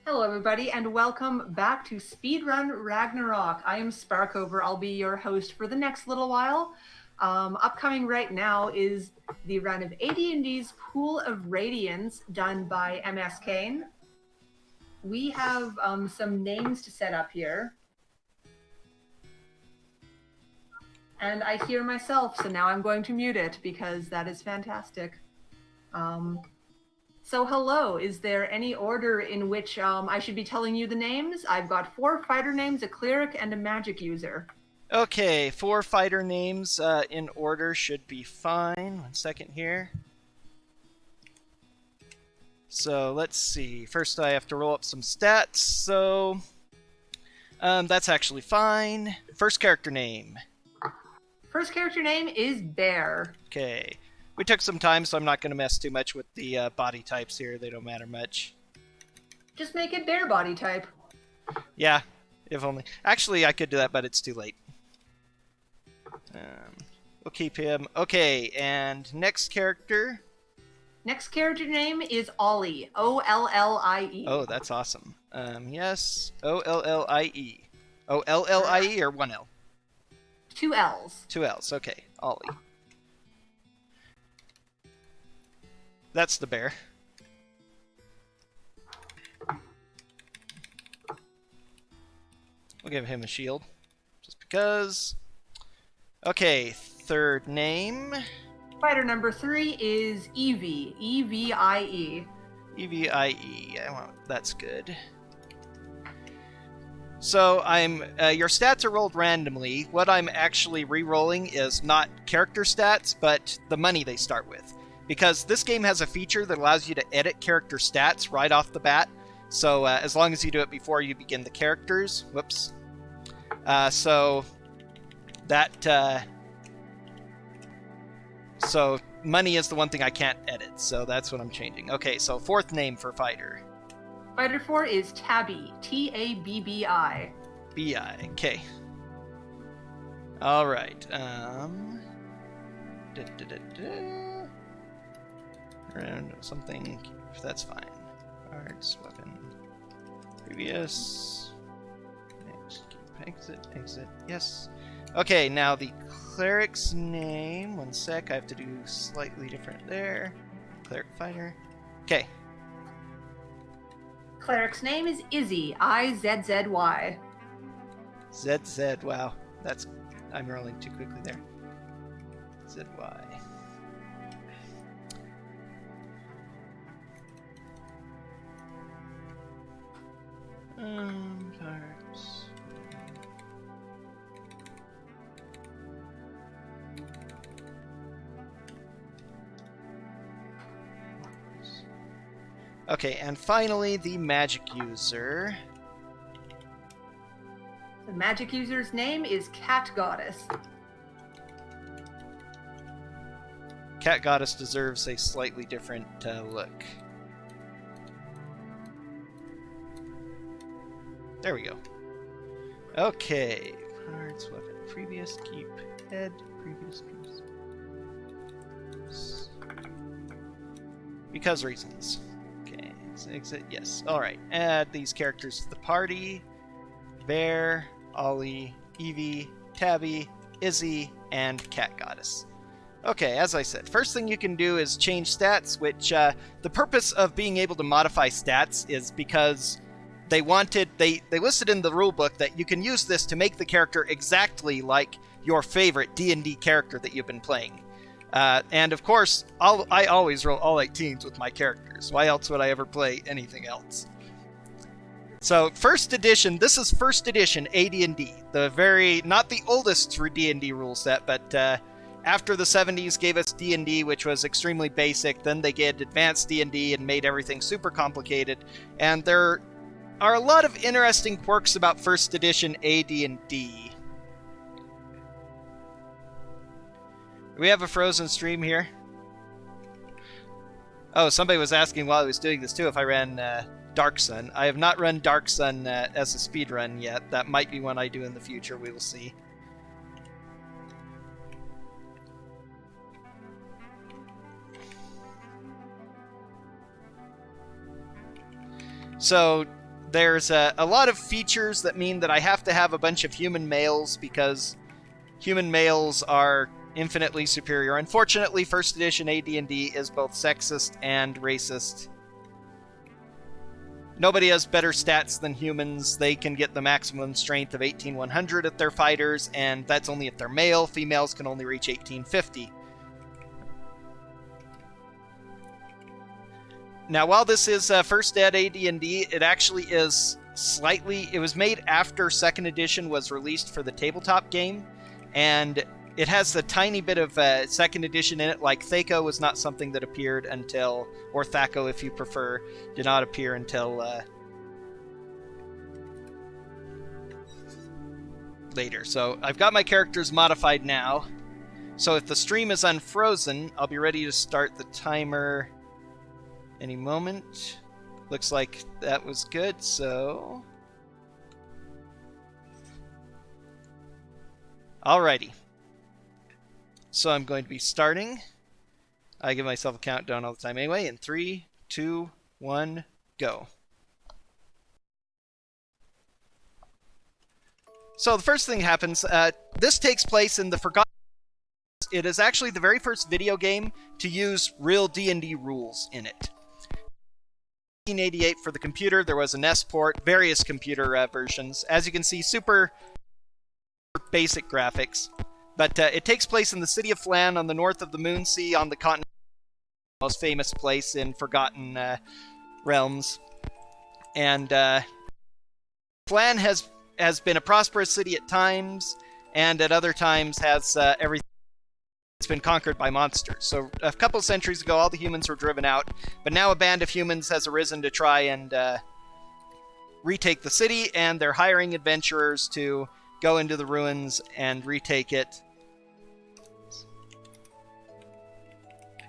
Hello, everybody, and welcome back to Speedrun Ragnarok. I am Sparkover. I'll be your host for the next little while. Upcoming right now is the run of AD&D's Pool of Radiance, done by MSKain. We have some names to set up here. And I hear myself, so now I'm going to mute it because that is fantastic. So hello, is there any order in which I should be telling you the names? I've got 4 fighter names, a cleric, and a magic user. Okay, 4 fighter names in order should be fine. 1 second here. So let's see. First I have to roll up some stats, so that's actually fine. First character name. First character name is Bear. Okay. We took some time, so I'm not going to mess too much with the body types here. They don't matter much. Just make it Bear body type. Yeah, if only. Actually, I could do that, but it's too late. We'll keep him. Okay, and next character. Next character name is Ollie. O-L-L-I-E. Oh, that's awesome. Yes, O-L-L-I-E. O-L-L-I-E or 1 L? 2 L's. 2 L's, okay. Ollie. That's the bear. We'll give him a shield. Just because. Okay, third name. Fighter number 3 is Evie. E-V-I-E. E-V-I-E. That's good. So your stats are rolled randomly. What I'm actually re-rolling is not character stats, but the money they start with. Because this game has a feature that allows you to edit character stats right off the bat. So as long as you do it before you begin the characters. Whoops. So money is the one thing I can't edit. So that's what I'm changing. Okay, so fourth name for fighter. Fighter 4 is Tabby. T-A-B-B-I. B-I. Okay. All right. Random something. That's fine. Arts, weapon. Previous. Next. Exit. Yes. Okay, now the cleric's name. 1 sec. I have to do slightly different there. Cleric fighter. Okay. Cleric's name is Izzy. I-Z-Z-Y. ZZ. Wow. I'm rolling too quickly there. ZY. Parts. Okay, and finally the magic user. The magic user's name is Cat Goddess. Cat Goddess deserves a slightly different look. There we go. Okay. Parts, weapon, previous, keep, head, previous, piece. Because reasons. Okay, exit, yes. Alright, add these characters to the party. Bear, Ollie, Evie, Tabby, Izzy, and Cat Goddess. Okay, as I said, first thing you can do is change stats, which the purpose of being able to modify stats is because they listed in the rulebook that you can use this to make the character exactly like your favorite D&D character that you've been playing. And of course, I always roll all 18s with my characters. Why else would I ever play anything else? So, first edition, this is first edition AD&D. Not the oldest for D&D rule set, but after the 70s gave us D&D, which was extremely basic. Then they get advanced D&D and made everything super complicated. And there are a lot of interesting quirks about first edition AD&D. Do we have a frozen stream here? Oh, somebody was asking while I was doing this too if I ran Dark Sun. I have not run Dark Sun as a speedrun yet. That might be one I do in the future. We will see. So there's a lot of features that mean that I have to have a bunch of human males because human males are infinitely superior. Unfortunately, first edition AD&D is both sexist and racist. Nobody has better stats than humans. They can get the maximum strength of 18,100 if they're fighters, and that's only if they're male. Females can only reach 1850. Now, while this is first ed AD&D, it actually is slightly... It was made after second edition was released for the tabletop game, and it has a tiny bit of second edition in it, like Thaco was not something that appeared until, or Thaco if you prefer, did not appear until later. So I've got my characters modified now. So if the stream is unfrozen, I'll be ready to start the timer any moment. Looks like that was good, so... Alrighty. So I'm going to be starting. I give myself a countdown all the time anyway. In 3, 2, 1, go. So the first thing happens, this takes place in the Forgotten... It is actually the very first video game to use real D&D rules in it. 1988 for the computer, there was an NES port, various computer versions. As you can see, super basic graphics. But it takes place in the city of Flan on the north of the Moon Sea on the continent, most famous place in Forgotten Realms. And Flan has been a prosperous city at times, and at other times has everything it's been conquered by monsters. So a couple centuries ago, all the humans were driven out, but now a band of humans has arisen to try and retake the city, and they're hiring adventurers to go into the ruins and retake it.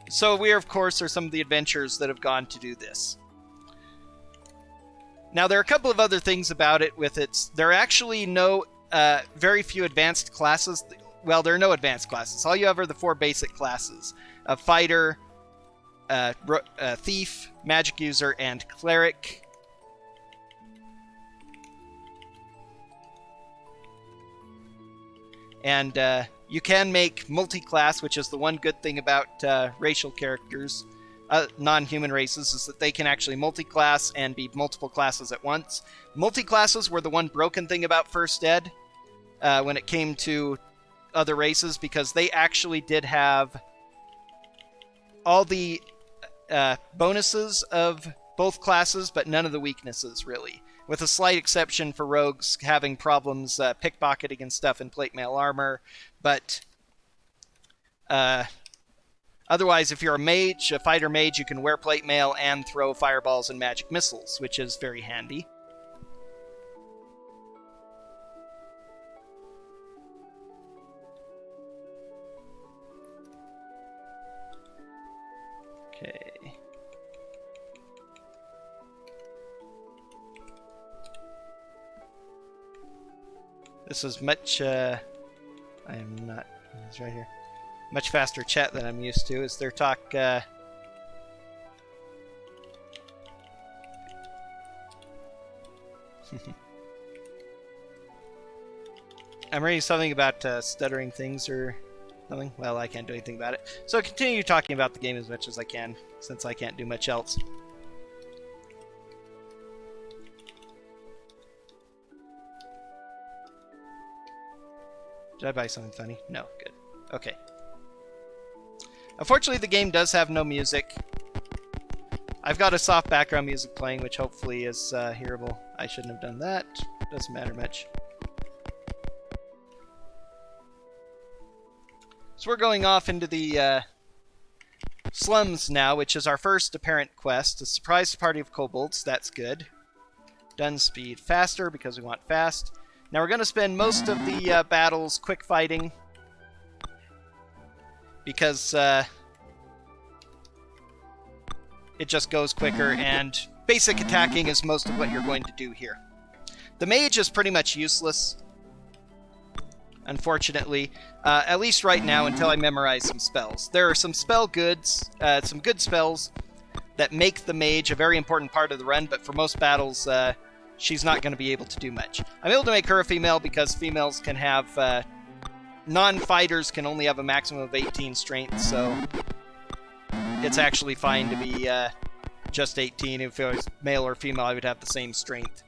So we, of course, are some of the adventurers that have gone to do this. Now, there are a couple of other things about it with it. There are actually very few advanced classes. Well, there are no advanced classes. All you have are the 4 basic classes. A fighter, thief, magic user, and cleric. And you can make multi-class, which is the one good thing about racial characters, non-human races, is that they can actually multi-class and be multiple classes at once. Multi-classes were the one broken thing about First Ed when it came to other races, because they actually did have all the bonuses of both classes, but none of the weaknesses, really. With a slight exception for rogues having problems pickpocketing and stuff in plate mail armor. But otherwise, if you're a mage, a fighter mage, you can wear plate mail and throw fireballs and magic missiles, which is very handy. Okay. This is much, I am not, it's right here, much faster chat than I'm used to. Is their talk, I'm reading something about stuttering things or something. Well, I can't do anything about it. So I'll continue talking about the game as much as I can, since I can't do much else. Did I buy something funny? No, good. Okay. Unfortunately, the game does have no music. I've got a soft background music playing, which hopefully is hearable. I shouldn't have done that. Doesn't matter much. So we're going off into the slums now, which is our first apparent quest. A surprise party of kobolds. That's good. Done speed faster because we want fast. Now we're going to spend most of the battles quick fighting, because it just goes quicker, and basic attacking is most of what you're going to do here. The mage is pretty much useless, unfortunately, at least right now until I memorize some spells. There are some spell goods, some good spells that make the mage a very important part of the run, but for most battles, she's not going to be able to do much. I'm able to make her a female because females can have... non-fighters can only have a maximum of 18 strength, so it's actually fine to be just 18. If it was male or female, I would have the same strength.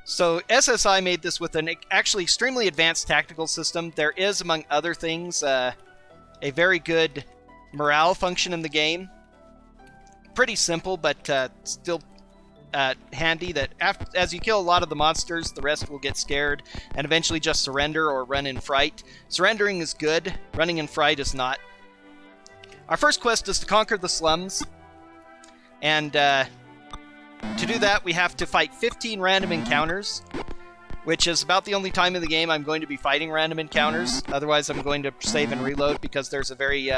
So SSI made this with an actually extremely advanced tactical system. There is, among other things, a very good morale function in the game. Pretty simple, but still handy, that as you kill a lot of the monsters, the rest will get scared and eventually just surrender or run in fright. Surrendering is good, running in fright is not. Our first quest is to conquer the slums, and to do that we have to fight 15 random encounters, which is about the only time in the game I'm going to be fighting random encounters. Otherwise I'm going to save and reload, because there's a very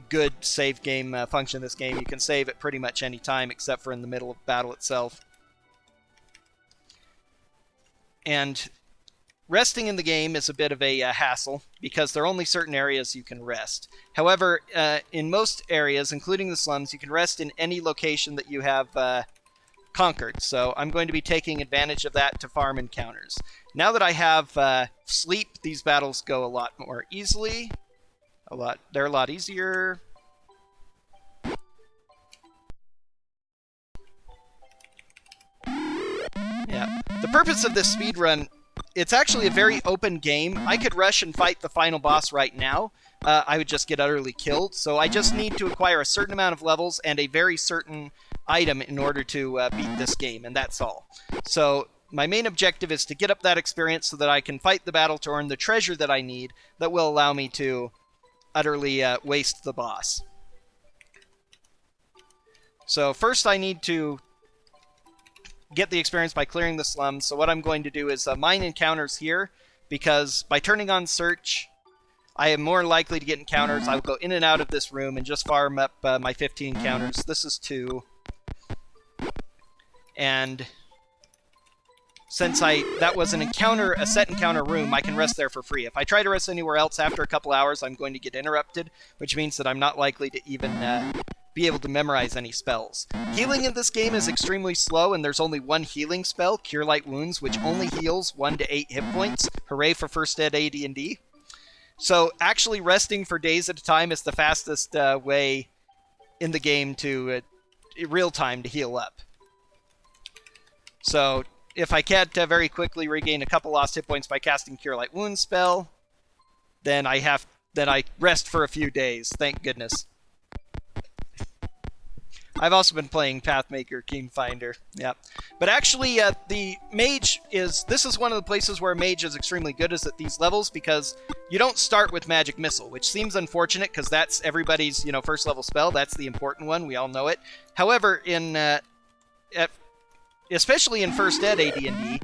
good save game function in this game. You can save at pretty much any time except for in the middle of battle itself. And resting in the game is a bit of a hassle, because there are only certain areas you can rest. However, in most areas, including the slums, you can rest in any location that you have conquered. So I'm going to be taking advantage of that to farm encounters. Now that I have sleep, these battles go a lot more easily. They're a lot easier. Yeah. The purpose of this speedrun, it's actually a very open game. I could rush and fight the final boss right now. I would just get utterly killed. So I just need to acquire a certain amount of levels and a very certain item in order to beat this game, and that's all. So my main objective is to get up that experience so that I can fight the battle to earn the treasure that I need that will allow me to utterly waste the boss. So first I need to get the experience by clearing the slums. So what I'm going to do is mine encounters here, because by turning on search, I am more likely to get encounters. I will go in and out of this room and just farm up my 15 encounters. This is 2. And since that was a set encounter room, I can rest there for free. If I try to rest anywhere else after a couple hours, I'm going to get interrupted, which means that I'm not likely to even be able to memorize any spells. Healing in this game is extremely slow, and there's only one healing spell, Cure Light Wounds, which only heals 1 to 8 hit points. Hooray for First Ed AD&D. So actually resting for days at a time is the fastest way in the game to real time to heal up. So if I can't very quickly regain a couple lost hit points by casting Cure Light Wounds spell, then I rest for a few days. Thank goodness. I've also been playing Pathmaker Kingfinder. Yeah. But actually, the mage this is one of the places where a mage is extremely good, is at these levels, because you don't start with Magic Missile, which seems unfortunate because that's everybody's, first level spell. That's the important one. We all know it. However, especially in First Ed AD&D,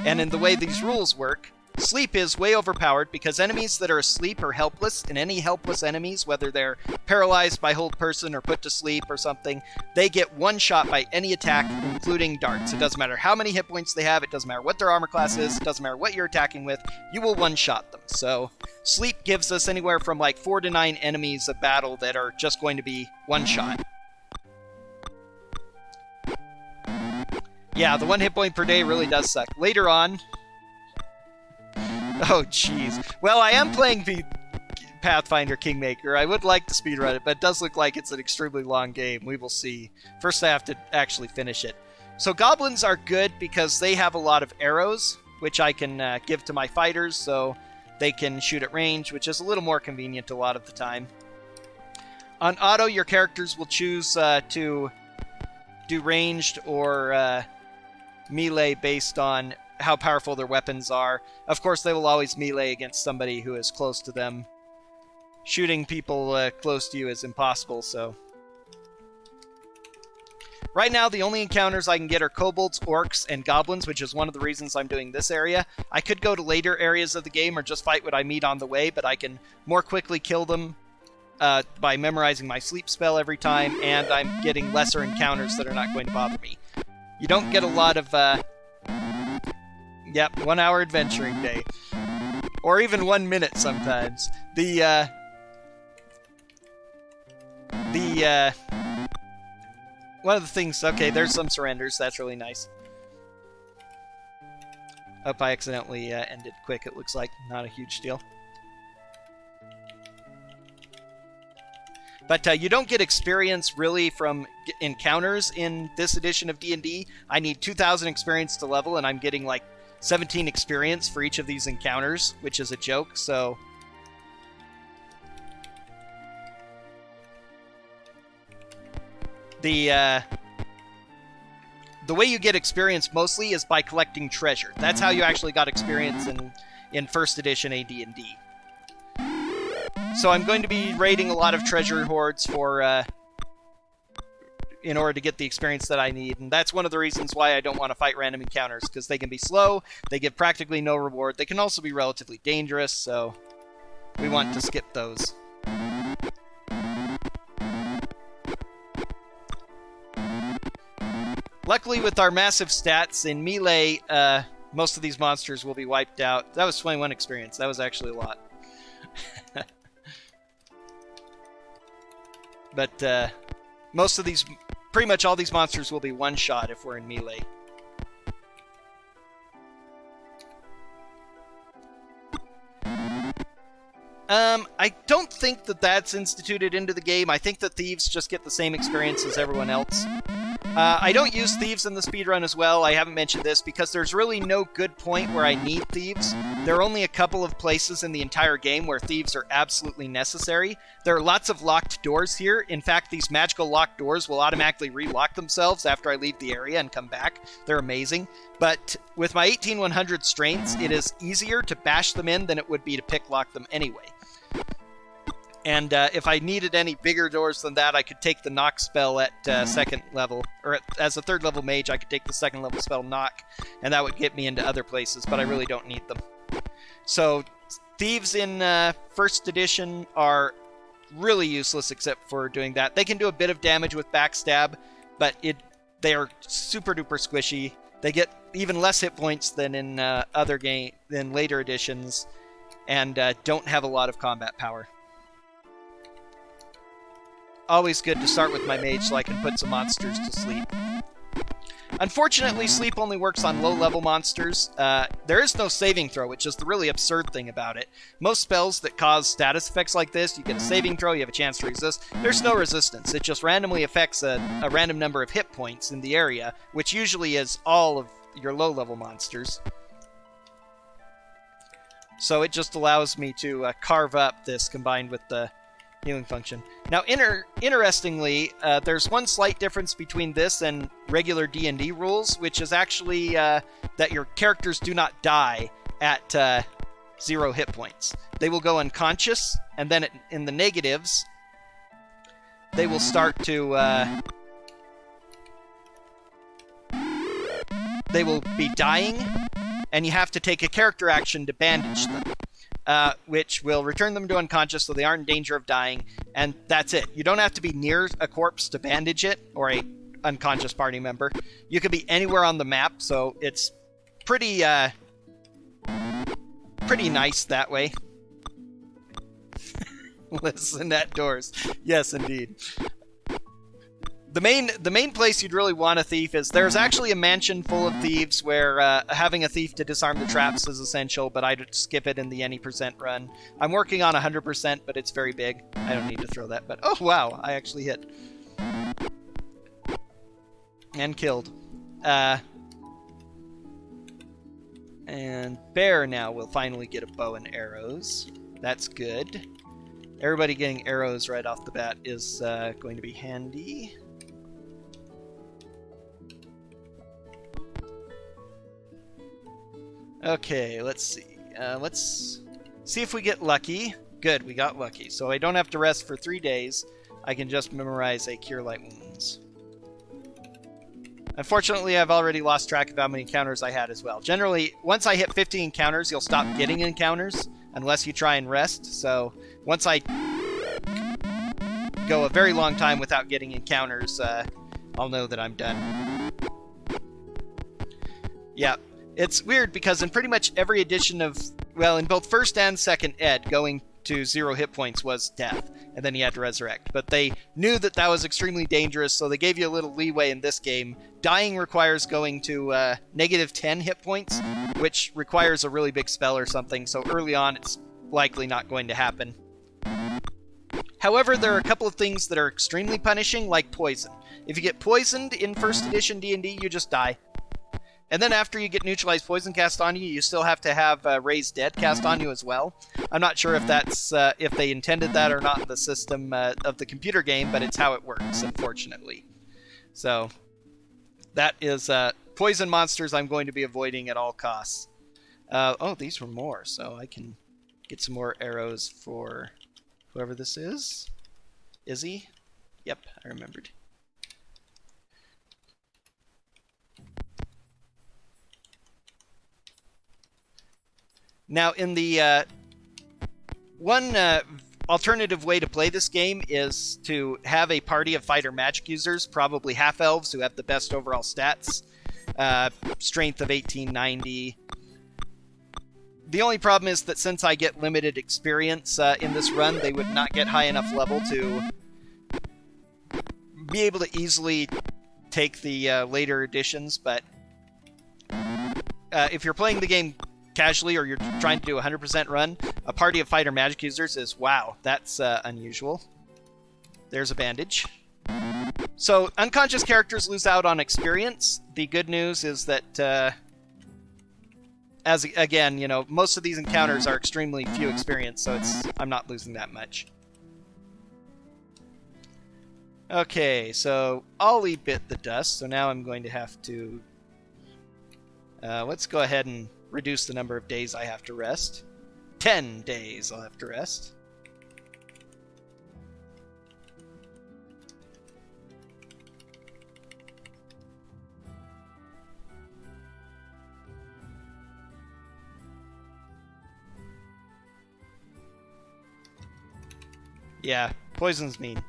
and in the way these rules work, sleep is way overpowered, because enemies that are asleep are helpless, and any helpless enemies, whether they're paralyzed by hold person or put to sleep or something, they get one shot by any attack, including darts. It doesn't matter how many hit points they have, it doesn't matter what their armor class is, it doesn't matter what you're attacking with, you will one-shot them. So sleep gives us anywhere from like 4 to 9 enemies a battle that are just going to be one-shot. Yeah, the 1 hit point per day really does suck. Later on... Oh, jeez. Well, I am playing the Pathfinder Kingmaker. I would like to speedrun it, but it does look like it's an extremely long game. We will see. First, I have to actually finish it. So goblins are good because they have a lot of arrows, which I can give to my fighters, so they can shoot at range, which is a little more convenient a lot of the time. On auto, your characters will choose to do ranged or melee based on how powerful their weapons are. Of course, they will always melee against somebody who is close to them. Shooting people close to you is impossible, so... Right now, the only encounters I can get are kobolds, orcs, and goblins, which is one of the reasons I'm doing this area. I could go to later areas of the game or just fight what I meet on the way, but I can more quickly kill them by memorizing my sleep spell every time, and I'm getting lesser encounters that are not going to bother me. You don't get a lot of... Yep, 1 hour adventuring day. Or even 1 minute sometimes. The the one of the things. Okay, there's some surrenders. That's really nice. Oh, I accidentally ended quick. It looks like not a huge deal. But you don't get experience really from encounters in this edition of D&D. I need 2,000 experience to level, and I'm getting like 17 experience for each of these encounters, which is a joke, so... The way you get experience mostly is by collecting treasure. That's how you actually got experience in first edition AD&D. So I'm going to be raiding a lot of treasure hoards for in order to get the experience that I need, and that's one of the reasons why I don't want to fight random encounters, because they can be slow, they give practically no reward, they can also be relatively dangerous, so we want to skip those. Luckily, with our massive stats in melee, most of these monsters will be wiped out. That was 21 experience. That was actually a lot. But most of these, pretty much all these monsters will be one-shot if we're in melee. I don't think that that's instituted into the game. I think that thieves just get the same experience as everyone else. I don't use thieves in the speedrun as well. I haven't mentioned this because there's really no good point where I need thieves. There are only a couple of places in the entire game where thieves are absolutely necessary. There are lots of locked doors here. In fact, these magical locked doors will automatically relock themselves after I leave the area and come back. They're amazing. But with my 18100 strengths, it is easier to bash them in than it would be to picklock them anyway. And if I needed any bigger doors than that, I could take the knock spell at second level. Or as a third level mage, I could take the second level spell knock, and that would get me into other places, but I really don't need them. So thieves in first edition are really useless except for doing that. They can do a bit of damage with backstab, but they are super duper squishy. They get even less hit points than in than later editions, and don't have a lot of combat power. Always good to start with my mage so I can put some monsters to sleep. Unfortunately, sleep only works on low-level monsters. There is no saving throw, which is the really absurd thing about it. Most spells that cause status effects like this, you get a saving throw, you have a chance to resist. There's no resistance. It just randomly affects a random number of hit points in the area, which usually is all of your low-level monsters. So it just allows me to carve up this combined with the healing function. Now, interestingly, there's one slight difference between this and regular D&D rules, which is actually that your characters do not die at 0 hit points. They will go unconscious, and then in the negatives, they will start to... they will be dying, and you have to take a character action to bandage them. Which will return them to unconscious so they aren't in danger of dying, and that's it. You don't have to be near a corpse to bandage it, or a unconscious party member. You could be anywhere on the map, so it's pretty nice that way. Listen at doors. Yes, indeed. The main place you'd really want a thief is there's actually a mansion full of thieves where having a thief to disarm the traps is essential, but I'd skip it in the any percent run. I'm working on 100%, but it's very big. I don't need to throw that, but oh wow, I actually hit. And killed. And Bear now will finally get a bow and arrows. That's good. Everybody getting arrows right off the bat is going to be handy. Okay, let's see. Let's see if we get lucky. Good, we got lucky. So I don't have to rest for 3 days. I can just memorize a Cure Light Wounds. Unfortunately, I've already lost track of how many encounters I had as well. Generally, once I hit 50 encounters, you'll stop getting encounters unless you try and rest. So once I go a very long time without getting encounters, I'll know that I'm done. Yeah. It's weird because in pretty much every edition of, well, in both first and second ed, going to 0 hit points was death, and then you had to resurrect. But they knew that that was extremely dangerous, so they gave you a little leeway in this game. Dying requires going to negative 10 hit points, which requires a really big spell or something, so early on it's likely not going to happen. However, there are a couple of things that are extremely punishing, like poison. If you get poisoned in 1st edition D&D, you just die. And then after you get neutralized poison cast on you, you still have to have raised dead cast on you as well. I'm not sure if that's if they intended that or not in the system of the computer game, but it's how it works, unfortunately. So that is poison monsters I'm going to be avoiding at all costs. Oh, these were more, so I can get some more arrows for whoever this is. Izzy? Yep, I remembered. Now, in the one alternative way to play this game is to have a party of fighter magic users, probably half-elves who have the best overall stats, strength of 1890. The only problem is that since I get limited experience in this run, they would not get high enough level to be able to easily take the later editions, but if you're playing the game casually or you're trying to do a 100% run, a party of fighter magic users is, wow, that's unusual. There's a bandage. So unconscious characters lose out on experience. The good news is that as again, you know, most of these encounters are extremely few experience, so I'm not losing that much. Okay, so Ollie bit the dust, so now I'm going to have to let's go ahead and reduce the number of days I have to rest. 10 days I'll have to rest. Yeah, poison's mean.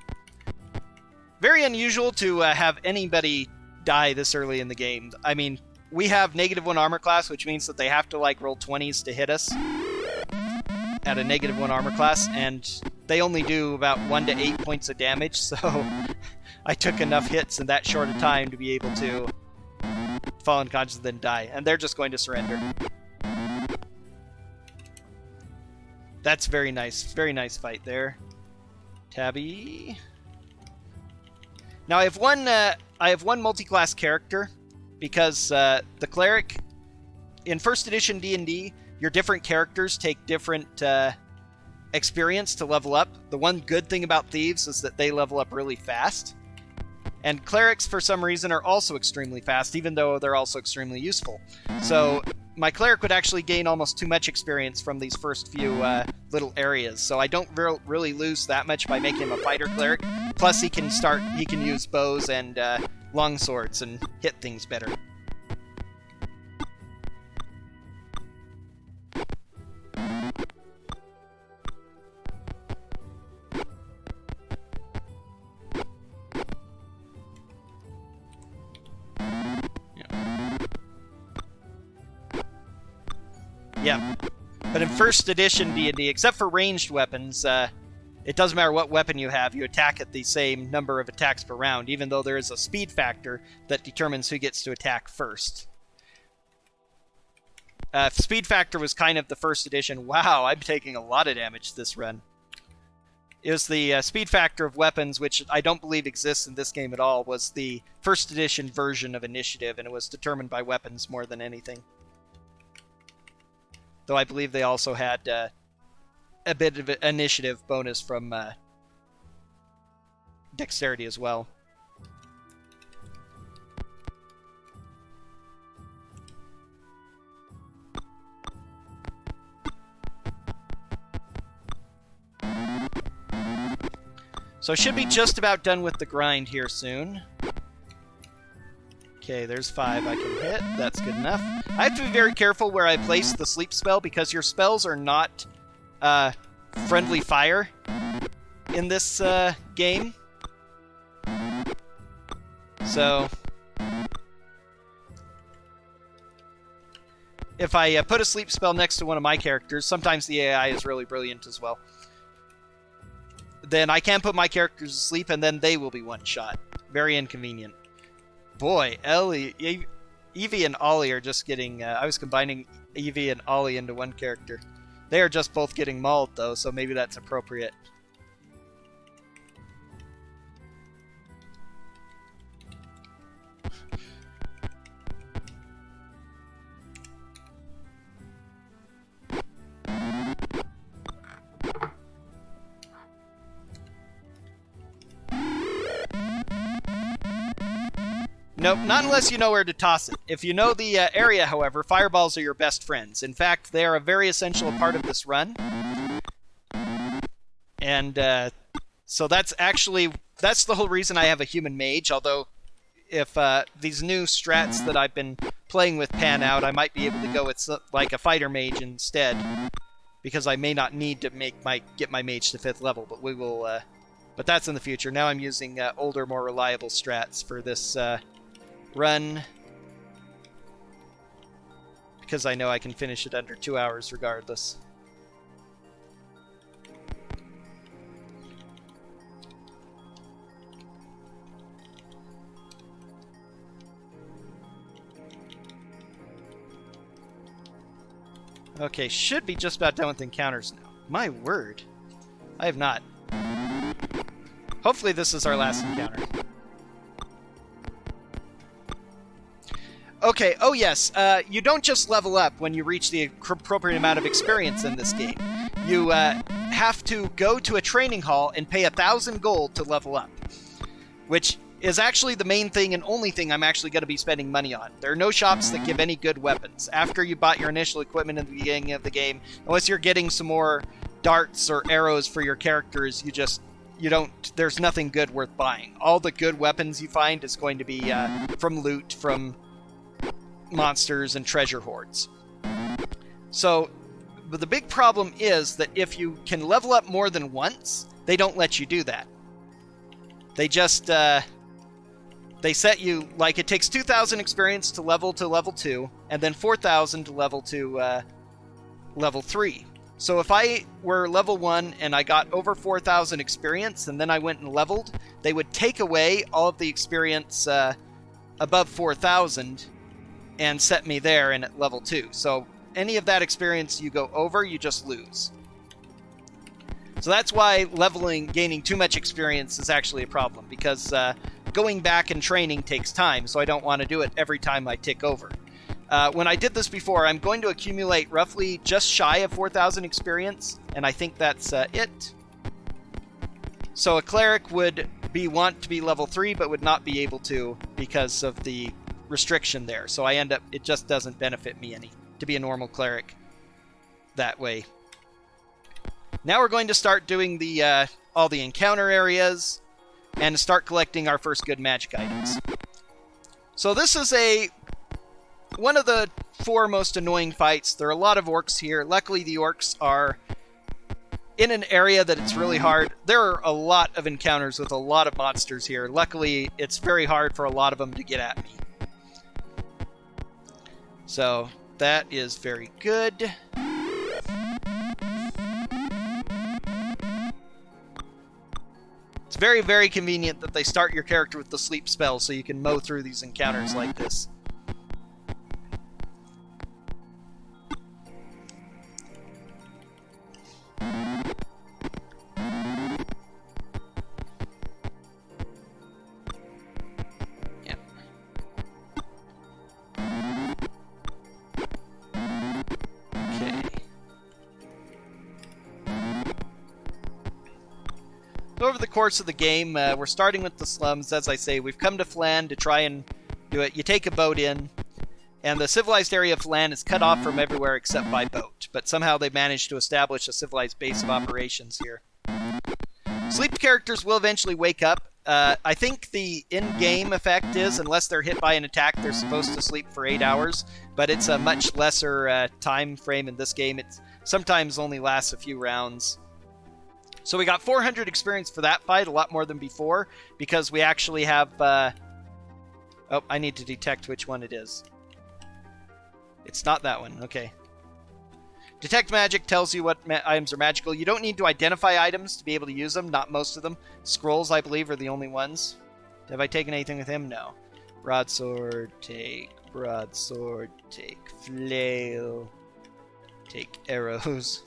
Very unusual to have anybody die this early in the game. I mean, we have -1 armor class, which means that they have to like roll 20s to hit us at a -1 armor class, and they only do about 1 to 8 points of damage, so I took enough hits in that short a time to be able to fall unconscious and then die, and they're just going to surrender. That's very nice fight there. Tabby. Now I have one multi-class character, because the cleric in 1st edition D&D, your different characters take different experience to level up. The one good thing about thieves is that they level up really fast, and clerics for some reason are also extremely fast, even though they're also extremely useful. So my cleric would actually gain almost too much experience from these first few little areas, so I don't really lose that much by making him a fighter cleric. Plus he can use bows and long swords and hit things better. Yeah. But in 1st edition D&D, except for ranged weapons, it doesn't matter what weapon you have, you attack at the same number of attacks per round, even though there is a speed factor that determines who gets to attack first. Speed factor was kind of the 1st edition. Wow, I'm taking a lot of damage this run. It was the speed factor of weapons, which I don't believe exists in this game at all, was the 1st edition version of initiative, and it was determined by weapons more than anything. Though I believe they also had a bit of an initiative bonus from dexterity as well. So I should be just about done with the grind here soon. Okay, there's 5 I can hit. That's good enough. I have to be very careful where I place the sleep spell, because your spells are not friendly fire in this game. So if I put a sleep spell next to one of my characters, sometimes the AI is really brilliant as well. then I can put my characters to sleep, and then they will be one-shot. Very inconvenient. Boy, Evie and Ollie are just getting... I was combining Evie and Ollie into one character. They are just both getting mauled, though, so maybe that's appropriate. Nope, not unless you know where to toss it. If you know the area, however, fireballs are your best friends. In fact, they are a very essential part of this run. And so that's the whole reason I have a human mage, although if these new strats that I've been playing with pan out, I might be able to go with like a fighter mage instead, because I may not need to get my mage to 5th level, but we will... but that's in the future. Now I'm using older, more reliable strats for this... run, because I know I can finish it under 2 hours regardless. Okay, should be just about done with encounters now. My word. I have not. Hopefully this is our last encounter. Okay, oh yes, you don't just level up when you reach the appropriate amount of experience in this game. You have to go to a training hall and pay 1,000 gold to level up, which is actually the main thing and only thing I'm actually going to be spending money on. There are no shops that give any good weapons. After you bought your initial equipment in the beginning of the game, unless you're getting some more darts or arrows for your characters, there's nothing good worth buying. All the good weapons you find is going to be from loot, from monsters and treasure hoards. So, but the big problem is that if you can level up more than once, they don't let you do that. They just, they set you, like, it takes 2,000 experience to level 2, and then 4,000 to level to level 3. So if I were level 1 and I got over 4,000 experience, and then I went and leveled, they would take away all of the experience above 4,000, and set me there and at level 2. So any of that experience you go over, you just lose. So that's why gaining too much experience is actually a problem, because going back and training takes time, so I don't want to do it every time I tick over. When I did this before, I'm going to accumulate roughly just shy of 4,000 experience, and I think that's it. So a cleric would want to be level 3, but would not be able to because of the restriction there. So it just doesn't benefit me any to be a normal cleric that way. Now we're going to start doing all the encounter areas and start collecting our first good magic items. So this is one of the 4 most annoying fights. There are a lot of orcs here. Luckily the orcs are in an area that it's really hard. There are a lot of encounters with a lot of monsters here. Luckily it's very hard for a lot of them to get at me. So, that is very good. It's very, very convenient that they start your character with the sleep spell so you can mow through these encounters like this. Over the course of the game, we're starting with the slums. As I say, we've come to Flan to try and do it. You take a boat in, and the civilized area of Flan is cut off from everywhere except by boat. But somehow they managed to establish a civilized base of operations here. Sleep characters will eventually wake up. I think the in-game effect is, unless they're hit by an attack, they're supposed to sleep for 8 hours. But it's a much lesser time frame in this game. It sometimes only lasts a few rounds. So we got 400 experience for that fight, a lot more than before, because we actually have... Oh, I need to detect which one it is. It's not that one, okay. Detect magic tells you what items are magical. You don't need to identify items to be able to use them. Not most of them. Scrolls, I believe, are the only ones. Have I taken anything with him? No. Broadsword, take. Broadsword, take. Flail, take arrows.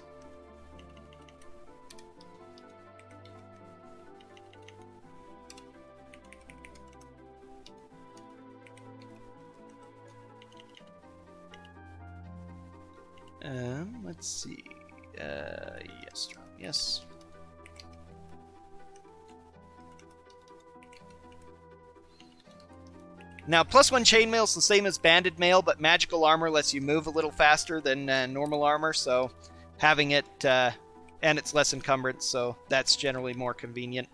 Let's see. Yes, John. Yes. Now, +1 chainmail is the same as banded mail, but magical armor lets you move a little faster than normal armor, so having it, and it's less encumbrance, so that's generally more convenient.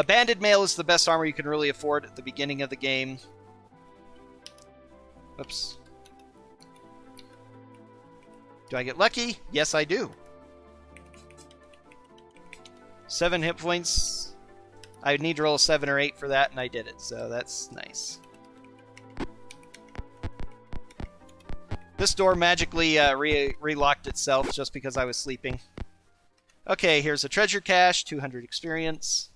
Banded mail is the best armor you can really afford at the beginning of the game. Oops. Do I get lucky? Yes, I do. 7 hit points. I would need to roll a 7 or 8 for that, and I did it, so that's nice. This door magically relocked itself just because I was sleeping. Okay, here's a treasure cache, 200 experience.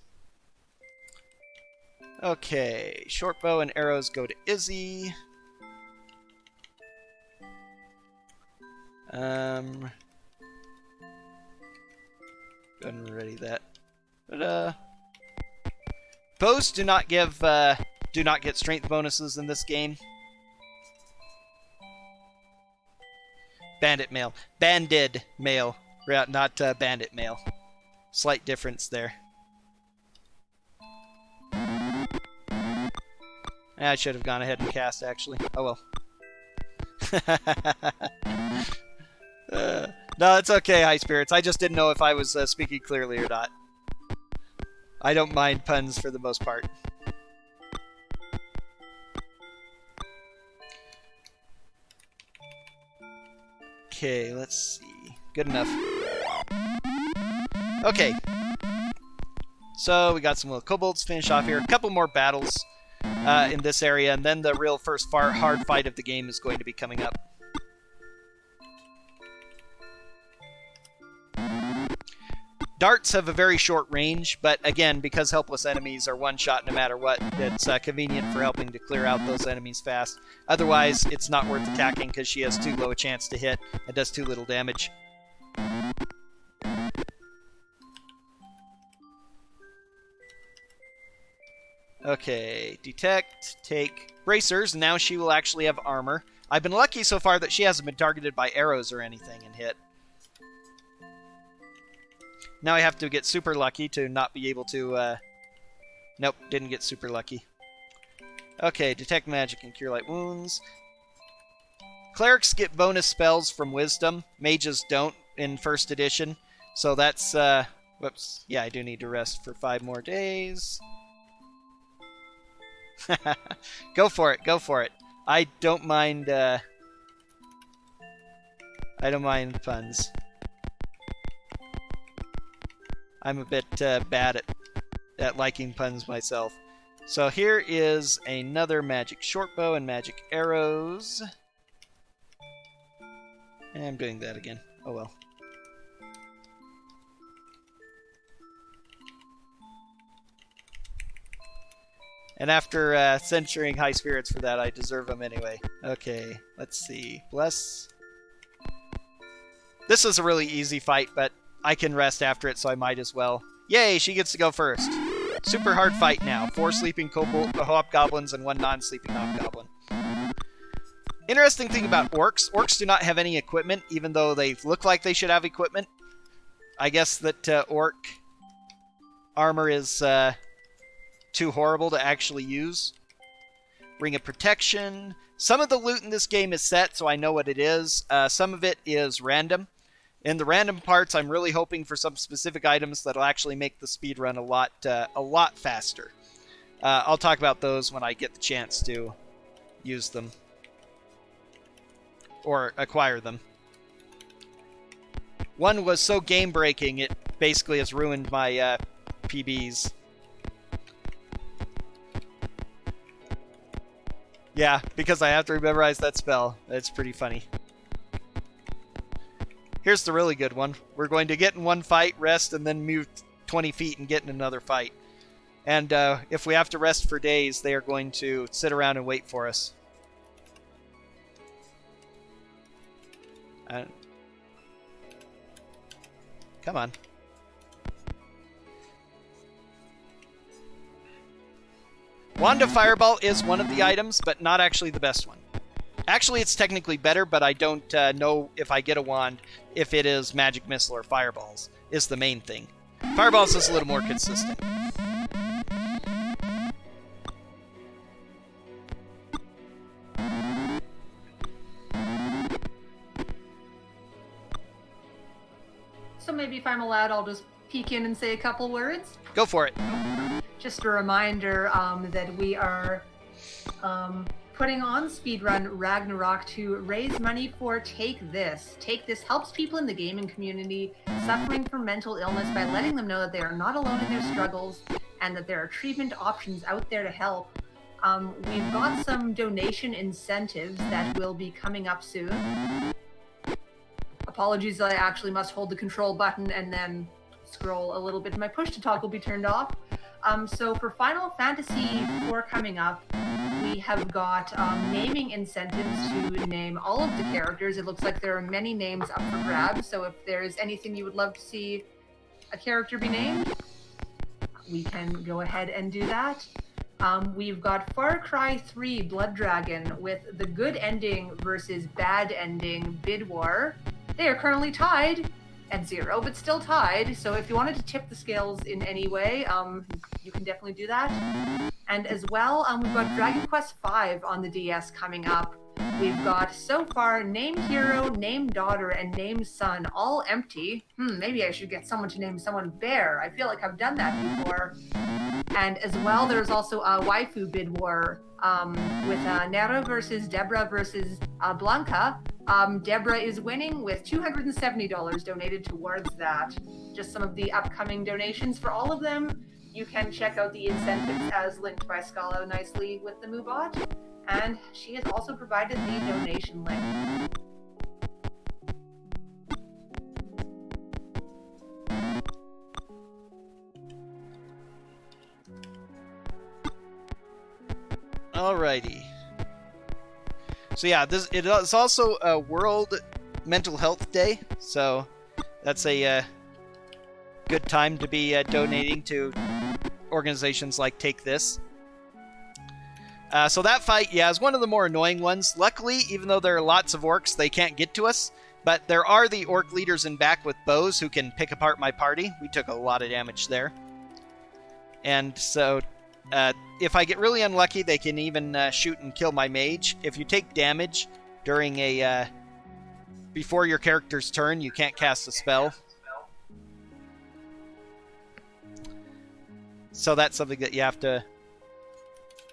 Okay, short bow and arrows go to Izzy. Go ahead and ready that. But bows do not get strength bonuses in this game. Bandit mail, banded mail, not bandit mail. Slight difference there. I should have gone ahead and cast actually. Oh well. No, it's okay, High Spirits. I just didn't know if I was speaking clearly or not. I don't mind puns for the most part. Okay, let's see. Good enough. Okay. So, we got some little kobolds finish off here. A couple more battles in this area, and then the real first hard fight of the game is going to be coming up. Darts have a very short range, but again, because helpless enemies are one-shot no matter what, it's convenient for helping to clear out those enemies fast. Otherwise, it's not worth attacking because she has too low a chance to hit and does too little damage. Okay, detect, take bracers, and now she will actually have armor. I've been lucky so far that she hasn't been targeted by arrows or anything and hit. Now I have to get super lucky to not be able to... Nope, didn't get super lucky. Okay, detect magic and cure light wounds. Clerics get bonus spells from wisdom. Mages don't in first edition. So that's... whoops. Yeah, I do need to rest for 5 more days. Go for it, go for it. I don't mind... I don't mind puns. I'm a bit bad at liking puns myself. So here is another magic shortbow and magic arrows. And I'm doing that again. Oh well. And after censuring High Spirits for that, I deserve them anyway. Okay, let's see. Bless. This is a really easy fight, but I can rest after it, so I might as well. Yay, she gets to go first. Super hard fight now. 4 sleeping hobgoblins and 1 non-sleeping hobgoblin. Interesting thing about orcs. Orcs do not have any equipment, even though they look like they should have equipment. I guess that orc armor is too horrible to actually use. Ring of Protection. Some of the loot in this game is set, so I know what it is. Some of it is random. In the random parts, I'm really hoping for some specific items that'll actually make the speed run a lot faster. I'll talk about those when I get the chance to use them. Or acquire them. One was so game-breaking, it basically has ruined my PBs. Yeah, because I have to memorize that spell. It's pretty funny. Here's the really good one. We're going to get in one fight, rest, and then move 20 feet and get in another fight. And if we have to rest for days, they are going to sit around and wait for us. Come on. Wand of Fireball is one of the items, but not actually the best one. Actually, it's technically better, but I don't know if I get a wand if it is Magic Missile or Fireballs, is the main thing. Fireballs is a little more consistent. So maybe if I'm allowed, I'll just peek in and say a couple words. Go for it. Just a reminder that we are putting on Speedrun Ragnarok to raise money for Take This. Take This helps people in the gaming community suffering from mental illness by letting them know that they are not alone in their struggles and that there are treatment options out there to help. We've got some donation incentives that will be coming up soon. Apologies, I actually must hold the control button and then scroll a little bit. My push to talk will be turned off. So for Final Fantasy IV coming up, we have got naming incentives to name all of the characters. It looks like there are many names up for grabs, so if there's anything you would love to see a character be named, we can go ahead and do that. We've got Far Cry 3 Blood Dragon with the good ending versus bad ending bid war. They are currently tied at 0, but still tied. So if you wanted to tip the scales in any way, you can definitely do that. And as well, we've got Dragon Quest V on the DS coming up. We've got, so far, Name Hero, Name Daughter, and Name Son, all empty. Maybe I should get someone to name someone Bear. I feel like I've done that before. And as well, there's also a waifu bid war with Nero versus Deborah versus Blanca. Deborah is winning with $270 donated towards that. Just some of the upcoming donations for all of them. You can check out the incentives as linked by Scalo nicely with the MooBot. And she has also provided the donation link. Alrighty. So yeah, it is also a World Mental Health Day, so that's a good time to be donating to organizations like Take This. So that fight, yeah, is one of the more annoying ones. Luckily, even though there are lots of orcs, they can't get to us. But there are the orc leaders in back with bows who can pick apart my party. We took a lot of damage there. And so if I get really unlucky, they can even shoot and kill my mage. If you take damage during a before your character's turn, you can't cast a spell. So that's something that you have to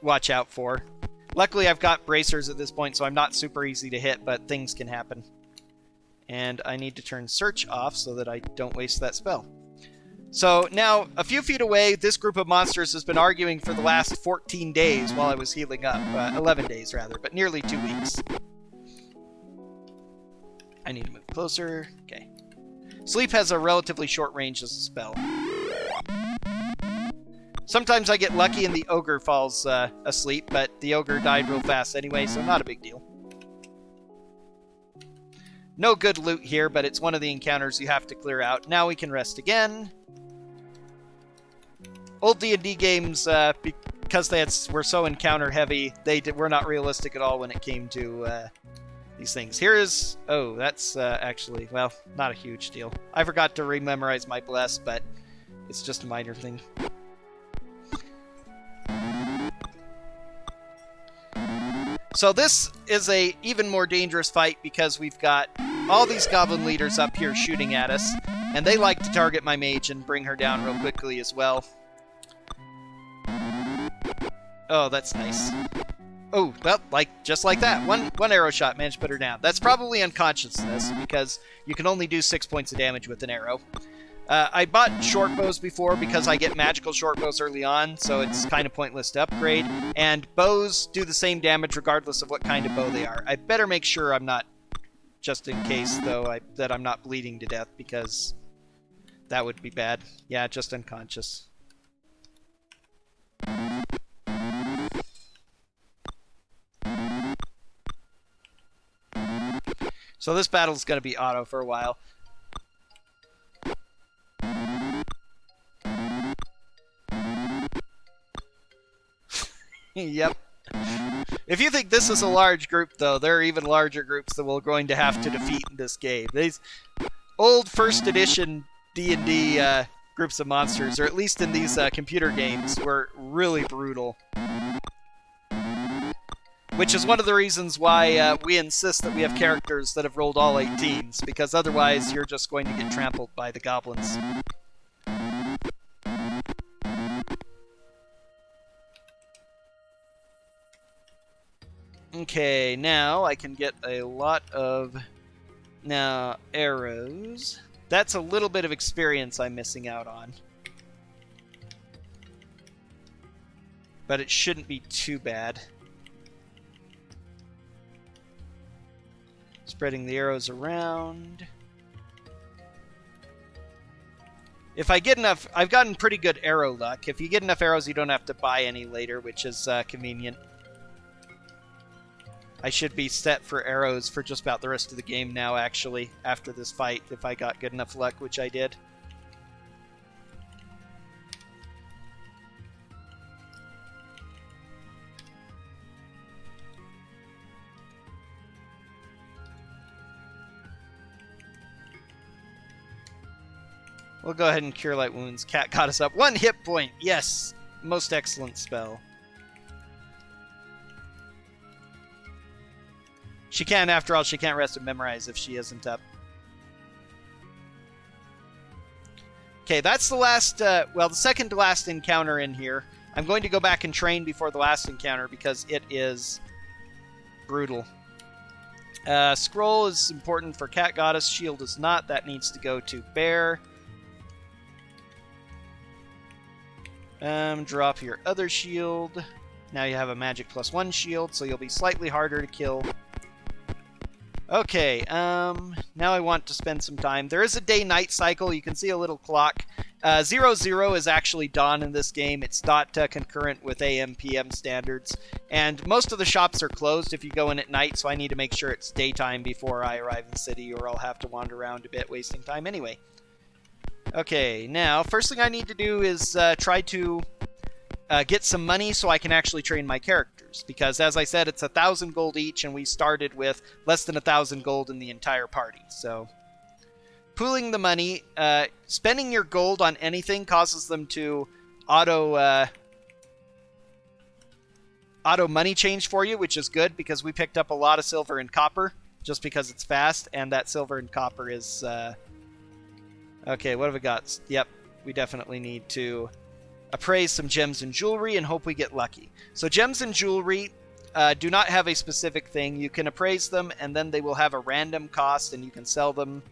watch out for. Luckily, I've got bracers at this point, so I'm not super easy to hit, but things can happen. And I need to turn search off so that I don't waste that spell. So now, a few feet away, this group of monsters has been arguing for the last 14 days while I was healing up. 11 days, rather, but nearly 2 weeks. I need to move closer. Okay. Sleep has a relatively short range as a spell. Sometimes I get lucky and the ogre falls asleep, but the ogre died real fast anyway, so not a big deal. No good loot here, but it's one of the encounters you have to clear out. Now we can rest again. Old D&D games, because were so encounter-heavy, were not realistic at all when it came to these things. Here is... Oh, that's actually, well, not a huge deal. I forgot to rememorize my bless, but it's just a minor thing. So this is a even more dangerous fight because we've got all these goblin leaders up here shooting at us, and they like to target my mage and bring her down real quickly as well. Oh, that's nice. Oh, well, just like that. One arrow shot managed to put her down. That's probably unconsciousness because you can only do 6 points of damage with an arrow. I bought short bows before because I get magical short bows early on, so it's kind of pointless to upgrade. And bows do the same damage regardless of what kind of bow they are. I better make sure I'm not just in case, though, that I'm not bleeding to death, because that would be bad. Yeah, just unconscious. So this battle's going to be auto for a while. Yep. If you think this is a large group, though, there are even larger groups that we're going to have to defeat in this game. These old first edition D&D groups of monsters, or at least in these computer games, were really brutal. Which is one of the reasons why we insist that we have characters that have rolled all 18s, because otherwise you're just going to get trampled by the goblins. Okay, now I can get a lot of arrows. That's a little bit of experience I'm missing out on. But it shouldn't be too bad. Spreading the arrows around. If I get enough, I've gotten pretty good arrow luck. If you get enough arrows, you don't have to buy any later, which is convenient. I should be set for arrows for just about the rest of the game now, actually, after this fight, if I got good enough luck, which I did. We'll go ahead and Cure Light Wounds. Cat got us up. 1 hit point! Yes! Most excellent spell. She can, after all, she can't rest and memorize if she isn't up. Okay, that's the last, the second to last encounter in here. I'm going to go back and train before the last encounter because it is brutal. Scroll is important for Cat Goddess. Shield is not. That needs to go to Bear. Drop your other shield. Now you have a magic +1 shield, so you'll be slightly harder to kill. Okay, now I want to spend some time. There is a day-night cycle. You can see a little clock. 00 is actually dawn in this game. It's not concurrent with AM, PM standards. And most of the shops are closed if you go in at night, so I need to make sure it's daytime before I arrive in the city, or I'll have to wander around a bit, wasting time anyway. Okay, now, first thing I need to do is try to get some money so I can actually train my characters. Because, as I said, it's 1,000 gold each, and we started with less than 1,000 gold in the entire party. So, pooling the money, spending your gold on anything causes them to auto money change for you, which is good, because we picked up a lot of silver and copper, just because it's fast, and that silver and copper is... Okay, what have we got? Yep, we definitely need to appraise some gems and jewelry and hope we get lucky. So gems and jewelry do not have a specific thing. You can appraise them, and then they will have a random cost, and you can sell them.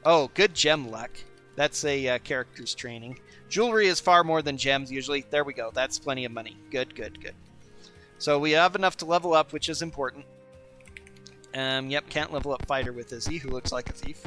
Oh, good gem luck. That's a character's training. Jewelry is far more than gems, usually. There we go. That's plenty of money. Good, good, good. So we have enough to level up, which is important. Yep, can't level up Fighter with Izzy, who looks like a thief.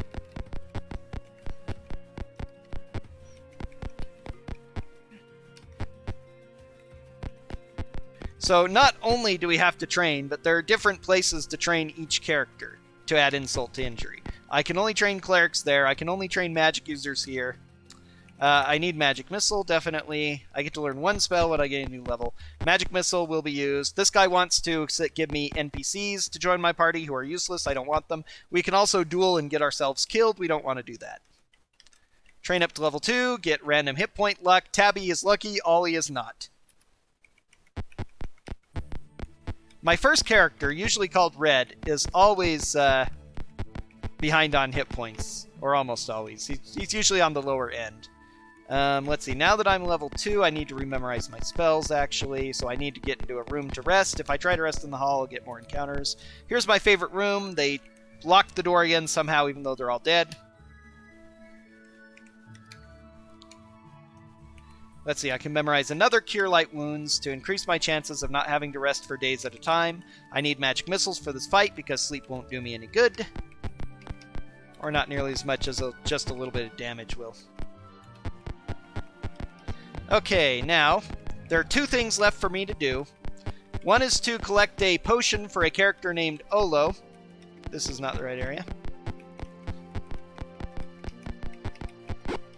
So not only do we have to train, but there are different places to train each character to add insult to injury. I can only train clerics there. I can only train magic users here. I need magic missile, definitely. I get to learn 1 spell when I get a new level. Magic missile will be used. This guy wants to give me NPCs to join my party who are useless. I don't want them. We can also duel and get ourselves killed. We don't want to do that. Train up to level 2, get random hit point luck. Tabby is lucky, Ollie is not. My first character, usually called Red, is always behind on hit points, or almost always. He's usually on the lower end. Let's see, now that I'm level 2, I need to rememorize my spells, actually, so I need to get into a room to rest. If I try to rest in the hall, I'll get more encounters. Here's my favorite room. They locked the door again somehow, even though they're all dead. Let's see, I can memorize another Cure Light Wounds to increase my chances of not having to rest for days at a time. I need magic missiles for this fight because sleep won't do me any good. Or not nearly as much as just a little bit of damage will. Okay, now, there are 2 things left for me to do. One is to collect a potion for a character named Olo. This is not the right area.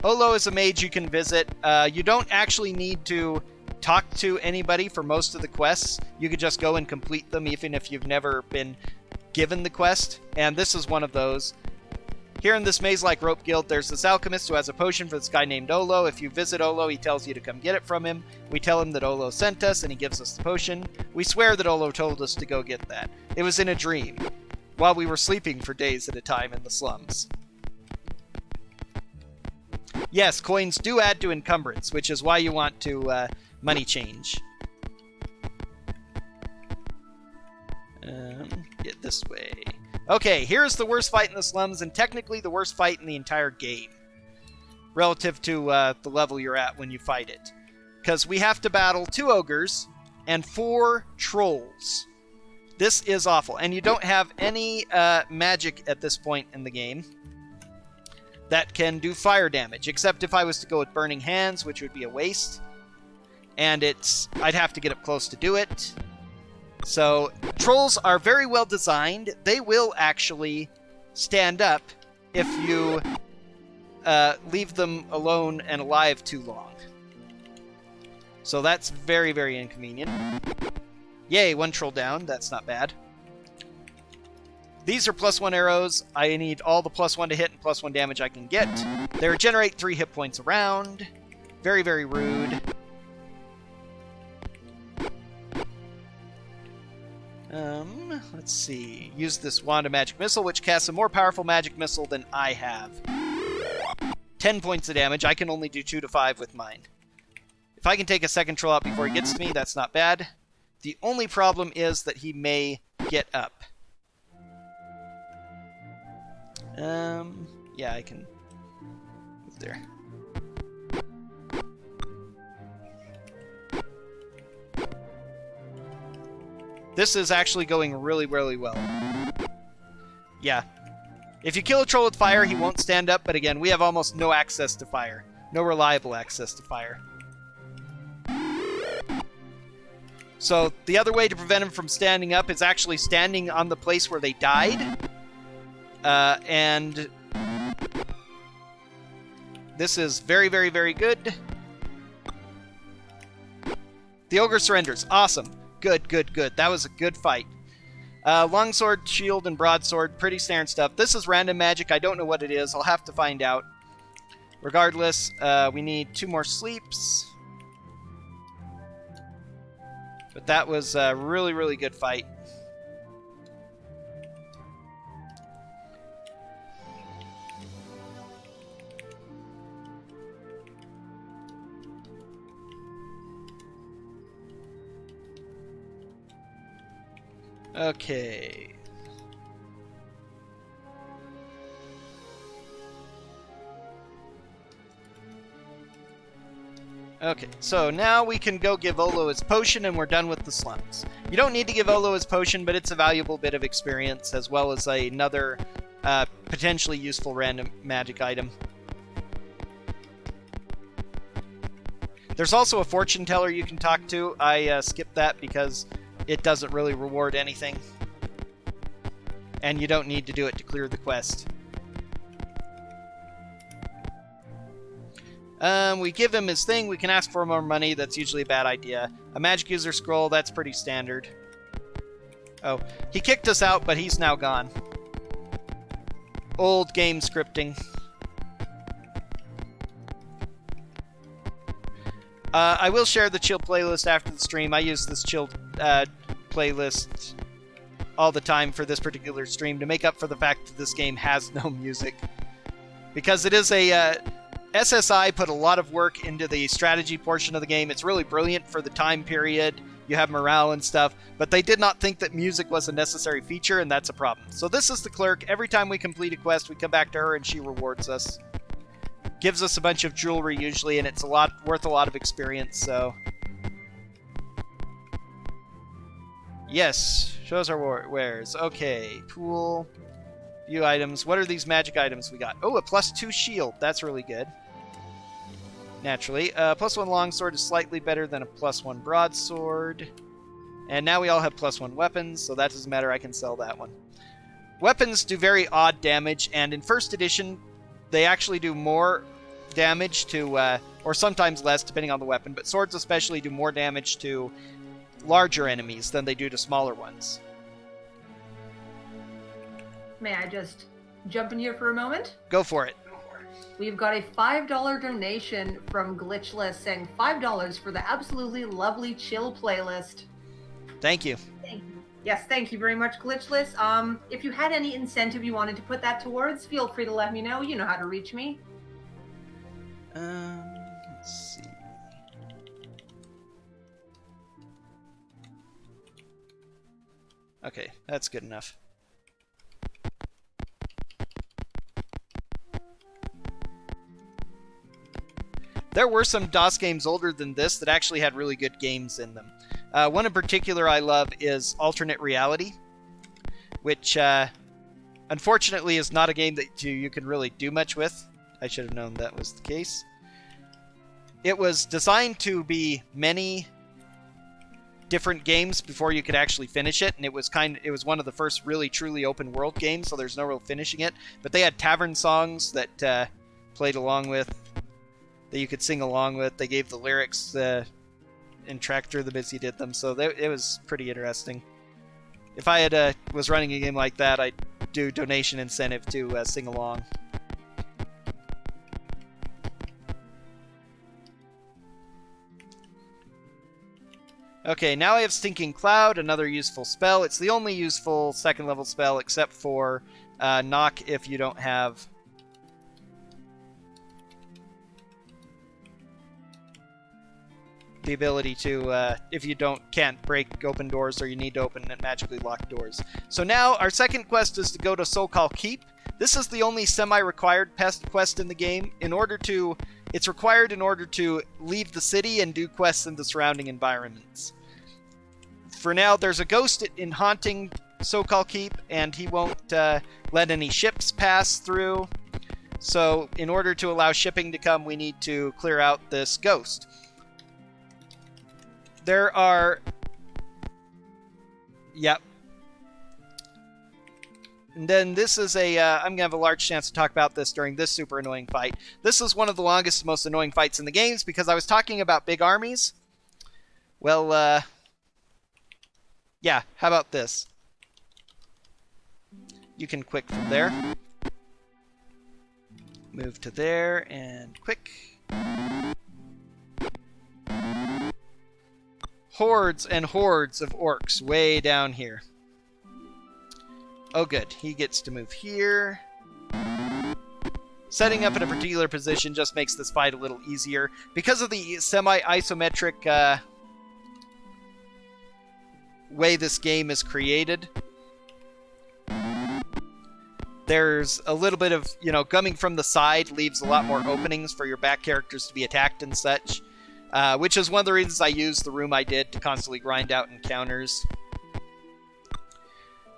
Olo is a mage you can visit. You don't actually need to talk to anybody for most of the quests. You could just go and complete them even if you've never been given the quest. And this is one of those. Here in this maze-like rope guild, there's this alchemist who has a potion for this guy named Olo. If you visit Olo, he tells you to come get it from him. We tell him that Olo sent us, and he gives us the potion. We swear that Olo told us to go get that. It was in a dream, while we were sleeping for days at a time in the slums. Yes, coins do add to encumbrance, which is why you want to money change. Get this way. Okay, here's the worst fight in the slums, and technically the worst fight in the entire game. Relative to the level you're at when you fight it. Because we have to battle 2 ogres and 4 trolls. This is awful. And you don't have any magic at this point in the game that can do fire damage. Except if I was to go with Burning Hands, which would be a waste. And I'd have to get up close to do it. So, trolls are very well designed. They will actually stand up if you leave them alone and alive too long. So that's very, very inconvenient. Yay, 1 troll down. That's not bad. These are +1 arrows. I need all the +1 to hit and +1 damage I can get. They regenerate 3 hit points around. Very, very rude. Let's see. Use this Wand of Magic Missile, which casts a more powerful magic missile than I have. 10 points of damage. I can only do 2 to 5 with mine. If I can take a second troll out before he gets to me, that's not bad. The only problem is that he may get up. Yeah, I can move there. This is actually going really, really well. Yeah. If you kill a troll with fire, he won't stand up, but again, we have almost no access to fire. No reliable access to fire. So, the other way to prevent him from standing up is actually standing on the place where they died. And this is very, very, very good. The ogre surrenders. Awesome. Good, good, good. That was a good fight. Longsword, shield, and broadsword. Pretty standard stuff. This is random magic. I don't know what it is. I'll have to find out. Regardless, we need 2 more sleeps. But that was a really, really good fight. Okay. Okay, so now we can go give Olo his potion and we're done with the slums. You don't need to give Olo his potion, but it's a valuable bit of experience as well as another potentially useful random magic item. There's also a fortune teller you can talk to. I skipped that because it doesn't really reward anything. And you don't need to do it to clear the quest. We give him his thing. We can ask for more money. That's usually a bad idea. A magic user scroll. That's pretty standard. Oh, he kicked us out, but he's now gone. Old game scripting. I will share the chill playlist after the stream. I use this chill playlist all the time for this particular stream to make up for the fact that this game has no music. Because it is a... SSI put a lot of work into the strategy portion of the game. It's really brilliant for the time period. You have morale and stuff. But they did not think that music was a necessary feature, and that's a problem. So this is the clerk. Every time we complete a quest, we come back to her and she rewards us. Gives us a bunch of jewelry usually, and it's worth a lot of experience, so... Yes, shows our wares. Okay, pool. View items. What are these magic items we got? Oh, a +2 shield. That's really good. Naturally. +1 longsword is slightly better than a +1 broadsword. And now we all have +1 weapons, so that doesn't matter. I can sell that one. Weapons do very odd damage, and in first edition, they actually do more damage to, or sometimes less, depending on the weapon, but swords especially do more damage to larger enemies than they do to smaller ones. May I just jump in here for a moment? Go for it. We've got a $5 donation from Glitchless saying $5 for the absolutely lovely chill playlist. Thank you. Thank you. Yes, thank you very much, Glitchless. If you had any incentive you wanted to put that towards, feel free to let me know. You know how to reach me. Let's see. Okay, that's good enough. There were some DOS games older than this that actually had really good games in them. One in particular I love is Alternate Reality, which unfortunately is not a game that you can really do much with. I should have known that was the case. It was designed to be many different games before you could actually finish it, and it was one of the first really truly open world games, so there's no real finishing it. But they had tavern songs that played along with, that you could sing along with. They gave the lyrics and tracked through them as you did them, so it was pretty interesting. If I had was running a game like that, I'd do donation incentive to sing along. Okay, now I have Stinking Cloud, another useful spell. It's the only useful second level spell except for knock if you don't have the ability to, if you can't break open doors or you need to open magically locked doors. So now our second quest is to go to Sokal Keep. This is the only semi-required pest quest in the game. It's required in order to leave the city and do quests in the surrounding environments. For now, there's a ghost in haunting Sokal Keep, and he won't let any ships pass through. So in order to allow shipping to come, we need to clear out this ghost. There are... Yep. And then this is I'm going to have a large chance to talk about this during this super annoying fight. This is one of the longest, most annoying fights in the games because I was talking about big armies. Well, yeah, how about this? You can quick from there. Move to there and quick. Hordes and hordes of orcs way down here. Oh good, he gets to move here. Setting up in a particular position just makes this fight a little easier. Because of the semi-isometric way this game is created, there's a little bit of, coming from the side leaves a lot more openings for your back characters to be attacked and such. Which is one of the reasons I used the room I did to constantly grind out encounters.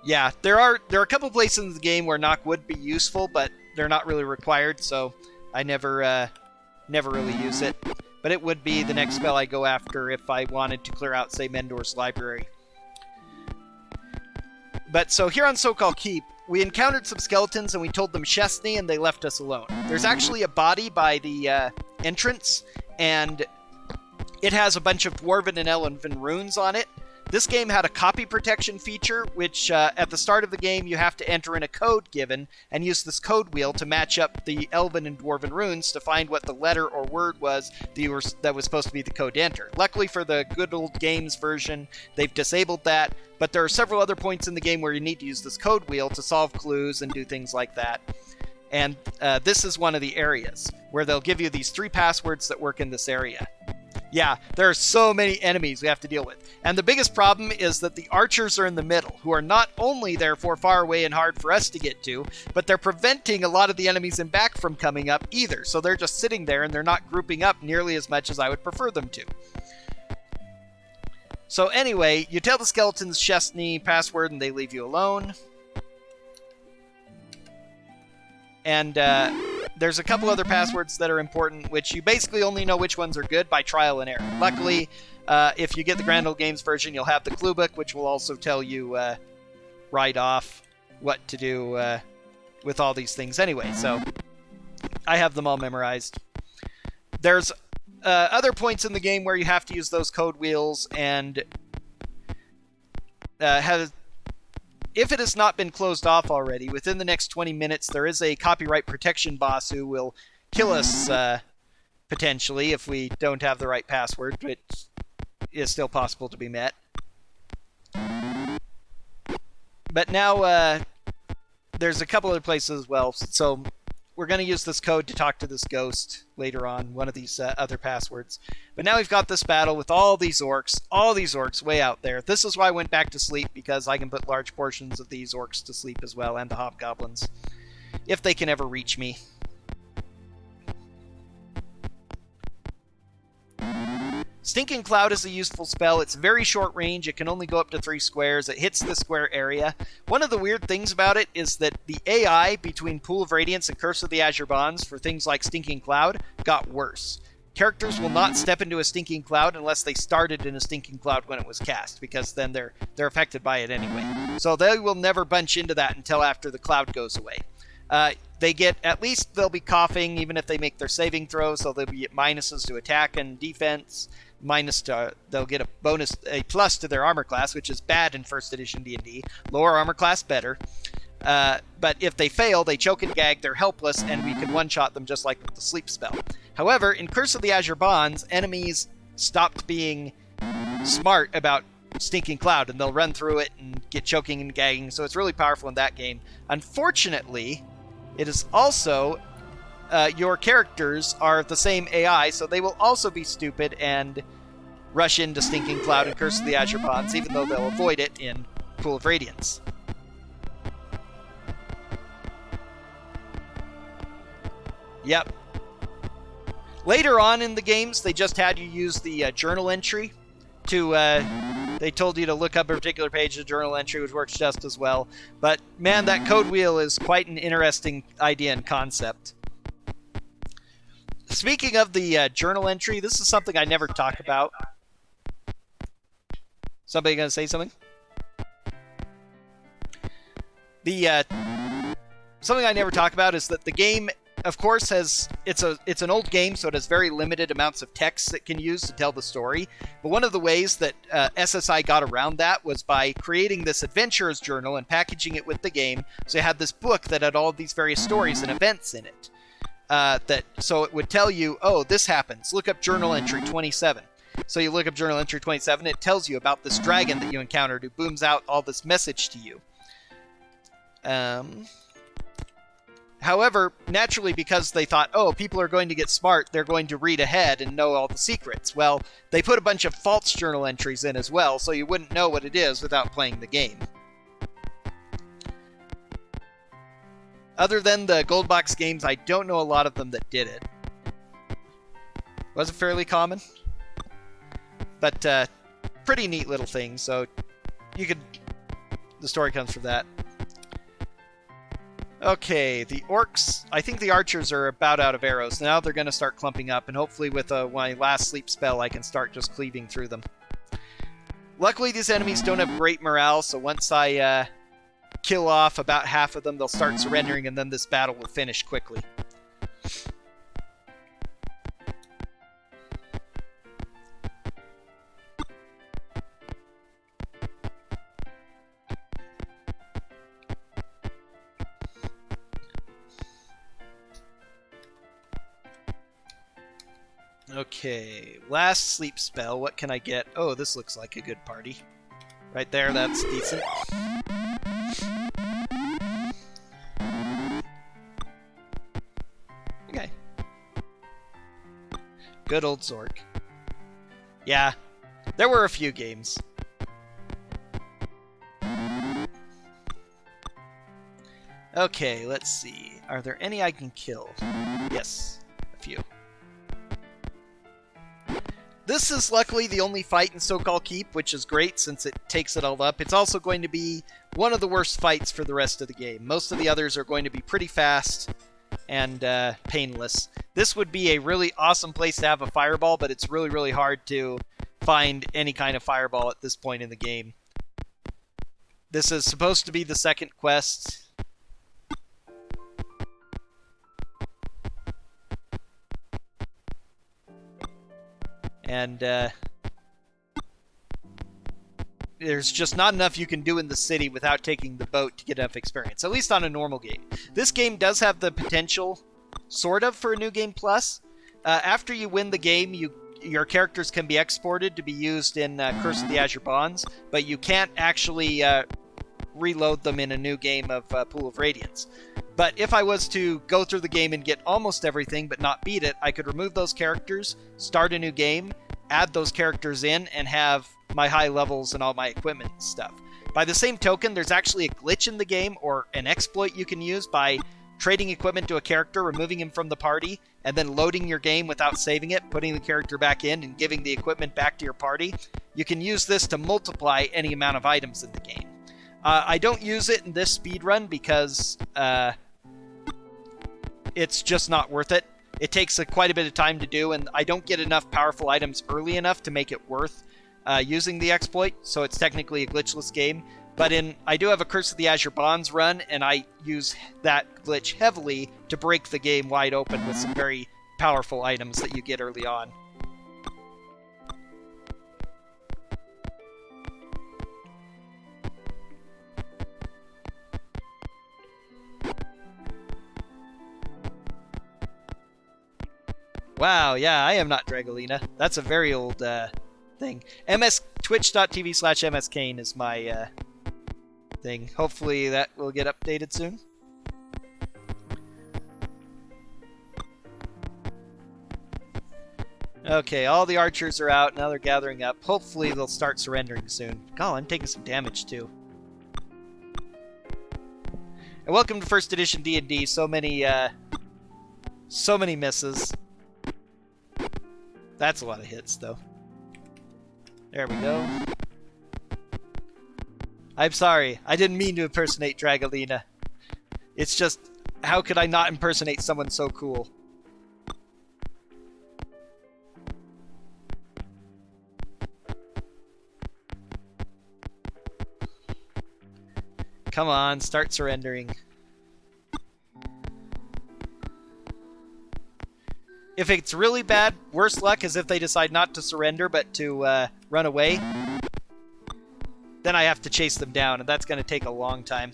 Yeah, there are a couple places in the game where knock would be useful, but they're not really required, so I never really use it. But it would be the next spell I go after if I wanted to clear out, say, Mendor's library. But so here on Sokal Keep, we encountered some skeletons and we told them Chesney and they left us alone. There's actually a body by the entrance, and it has a bunch of Dwarven and Elven runes on it. This game had a copy protection feature, which at the start of the game you have to enter in a code given and use this code wheel to match up the Elven and Dwarven runes to find what the letter or word was that was supposed to be the code to enter. Luckily for the good old games version, they've disabled that, but there are several other points in the game where you need to use this code wheel to solve clues and do things like that. And this is one of the areas where they'll give you these 3 passwords that work in this area. Yeah, there are so many enemies we have to deal with. And the biggest problem is that the archers are in the middle, who are not only therefore far away and hard for us to get to, but they're preventing a lot of the enemies in back from coming up either. So they're just sitting there and they're not grouping up nearly as much as I would prefer them to. So anyway, you tell the skeletons Chesney password and they leave you alone. And there's a couple other passwords that are important, which you basically only know which ones are good by trial and error. Luckily, if you get the Grand Old Games version, you'll have the clue book, which will also tell you right off what to do with all these things anyway. So I have them all memorized. There's other points in the game where you have to use those code wheels, and if it has not been closed off already, within the next 20 minutes, there is a copyright protection boss who will kill us, potentially, if we don't have the right password, which is still possible to be met. But now, there's a couple other places as well, so we're going to use this code to talk to this ghost later on, one of these other passwords. But now we've got this battle with all these orcs way out there. This is why I went back to sleep, because I can put large portions of these orcs to sleep as well, and the hobgoblins, if they can ever reach me. Stinking Cloud is a useful spell. It's very short range. It can only go up to 3 squares. It hits the square area. One of the weird things about it is that the AI between Pool of Radiance and Curse of the Azure Bonds for things like Stinking Cloud got worse. Characters will not step into a Stinking Cloud unless they started in a Stinking Cloud when it was cast, because then they're affected by it anyway. So they will never bunch into that until after the cloud goes away. They get, at least they'll be coughing even if they make their saving throws, so they'll be at minuses to attack and defense. They'll get a plus to their armor class, which is bad in first edition D&D. Lower armor class, better. But if they fail, they choke and gag, they're helpless, and we can one-shot them just like with the sleep spell. However, in Curse of the Azure Bonds, enemies stopped being smart about Stinking Cloud, and they'll run through it and get choking and gagging, so it's really powerful in that game. Unfortunately, it is also... your characters are the same AI, so they will also be stupid and rush into Stinking Cloud and Curse of the Azure Bonds, even though they'll avoid it in Pool of Radiance. Yep. Later on in the games, they just had you use the journal entry to... they told you to look up a particular page of the journal entry, which works just as well. But, man, that code wheel is quite an interesting idea and concept. Speaking of the journal entry, this is something I never talk about. Somebody gonna say something? Something I never talk about is that the game, of course, it's an old game, so it has very limited amounts of text it can use to tell the story. But one of the ways that SSI got around that was by creating this adventurer's journal and packaging it with the game. So you had this book that had all these various stories and events in it. So it would tell you, oh, this happens. Look up journal entry 27. So you look up journal entry 27, it tells you about this dragon that you encountered who booms out all this message to you. However, naturally, because they thought, oh, people are going to get smart, they're going to read ahead and know all the secrets. Well, they put a bunch of false journal entries in as well, so you wouldn't know what it is without playing the game. Other than the gold box games, I don't know a lot of them that did it. Was it fairly common? But, pretty neat little thing, so the story comes from that. Okay, the orcs, I think the archers are about out of arrows. Now they're going to start clumping up, and hopefully with my last sleep spell, I can start just cleaving through them. Luckily, these enemies don't have great morale, so once I, kill off about half of them, they'll start surrendering, and then this battle will finish quickly. Okay, last sleep spell. What can I get? Oh, this looks like a good party. Right there, that's decent. Okay. Good old Zork. Yeah, there were a few games. Okay, let's see. Are there any I can kill? Yes, a few. This is luckily the only fight in So-Called Keep, which is great since it takes it all up. It's also going to be one of the worst fights for the rest of the game. Most of the others are going to be pretty fast, and painless. This would be a really awesome place to have a fireball, but it's really, really hard to find any kind of fireball at this point in the game. This is supposed to be the second quest. And there's just not enough you can do in the city without taking the boat to get enough experience, at least on a normal game. This game does have the potential, sort of, for a New Game Plus. After you win the game, your characters can be exported to be used in Curse of the Azure Bonds, but you can't actually reload them in a new game of Pool of Radiance. But if I was to go through the game and get almost everything but not beat it, I could remove those characters, start a new game, add those characters in, and have my high levels and all my equipment and stuff. By the same token, there's actually a glitch in the game, or an exploit you can use by trading equipment to a character, removing him from the party, and then loading your game without saving it, putting the character back in, and giving the equipment back to your party. You can use this to multiply any amount of items in the game. I don't use it in this speedrun because it's just not worth it. It takes quite a bit of time to do, and I don't get enough powerful items early enough to make it worth using the exploit, so it's technically a glitchless game. But I do have a Curse of the Azure Bonds run, and I use that glitch heavily to break the game wide open with some very powerful items that you get early on. Wow, yeah, I am not Dragolina. That's a very old thing. Twitch.tv/MSKain is my thing. Hopefully that will get updated soon. Okay, all the archers are out. Now they're gathering up. Hopefully they'll start surrendering soon. God, I'm taking some damage too. And welcome to First Edition D&D. So many misses. That's a lot of hits, though. There we go. I'm sorry. I didn't mean to impersonate Dragolina. It's just, how could I not impersonate someone so cool? Come on, start surrendering. If it's really bad, worse luck is if they decide not to surrender but to run away. Then I have to chase them down, and that's going to take a long time.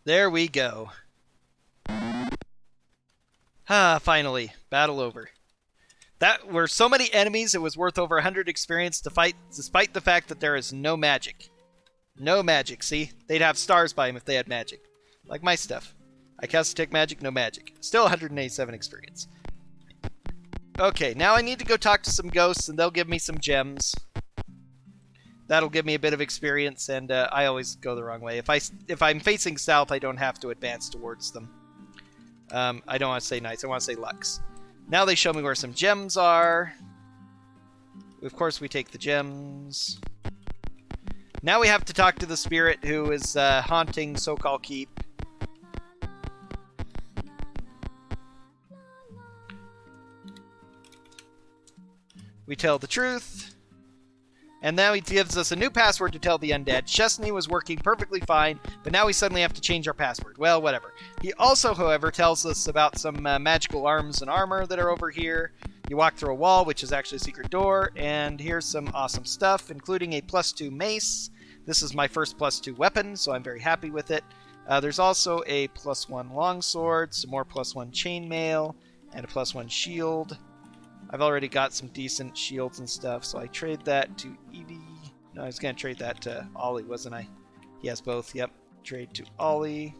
There we go. Finally. Battle over. That were so many enemies, it was worth over 100 experience to fight, despite the fact that there is no magic. No magic, see? They'd have stars by them if they had magic. Like my stuff. I cast detect magic, no magic. Still 187 experience. Okay, now I need to go talk to some ghosts, and they'll give me some gems. That'll give me a bit of experience, and I always go the wrong way. If I'm facing south, I don't have to advance towards them. I don't want to say nice, I want to say Lux. Now they show me where some gems are. Of course, we take the gems. Now we have to talk to the spirit who is haunting So-Called Keep. We tell the truth. And now he gives us a new password to tell the undead. Chesney was working perfectly fine, but now we suddenly have to change our password. Well, whatever. He also, however, tells us about some magical arms and armor that are over here. You walk through a wall, which is actually a secret door, and here's some awesome stuff, including a +2 mace. This is my first +2 weapon, so I'm very happy with it. There's also a +1 longsword, some more +1 chainmail, and a +1 shield. I've already got some decent shields and stuff, so I trade that to Evie. No, I was going to trade that to Ollie, wasn't I? He has both. Yep. Trade to Ollie.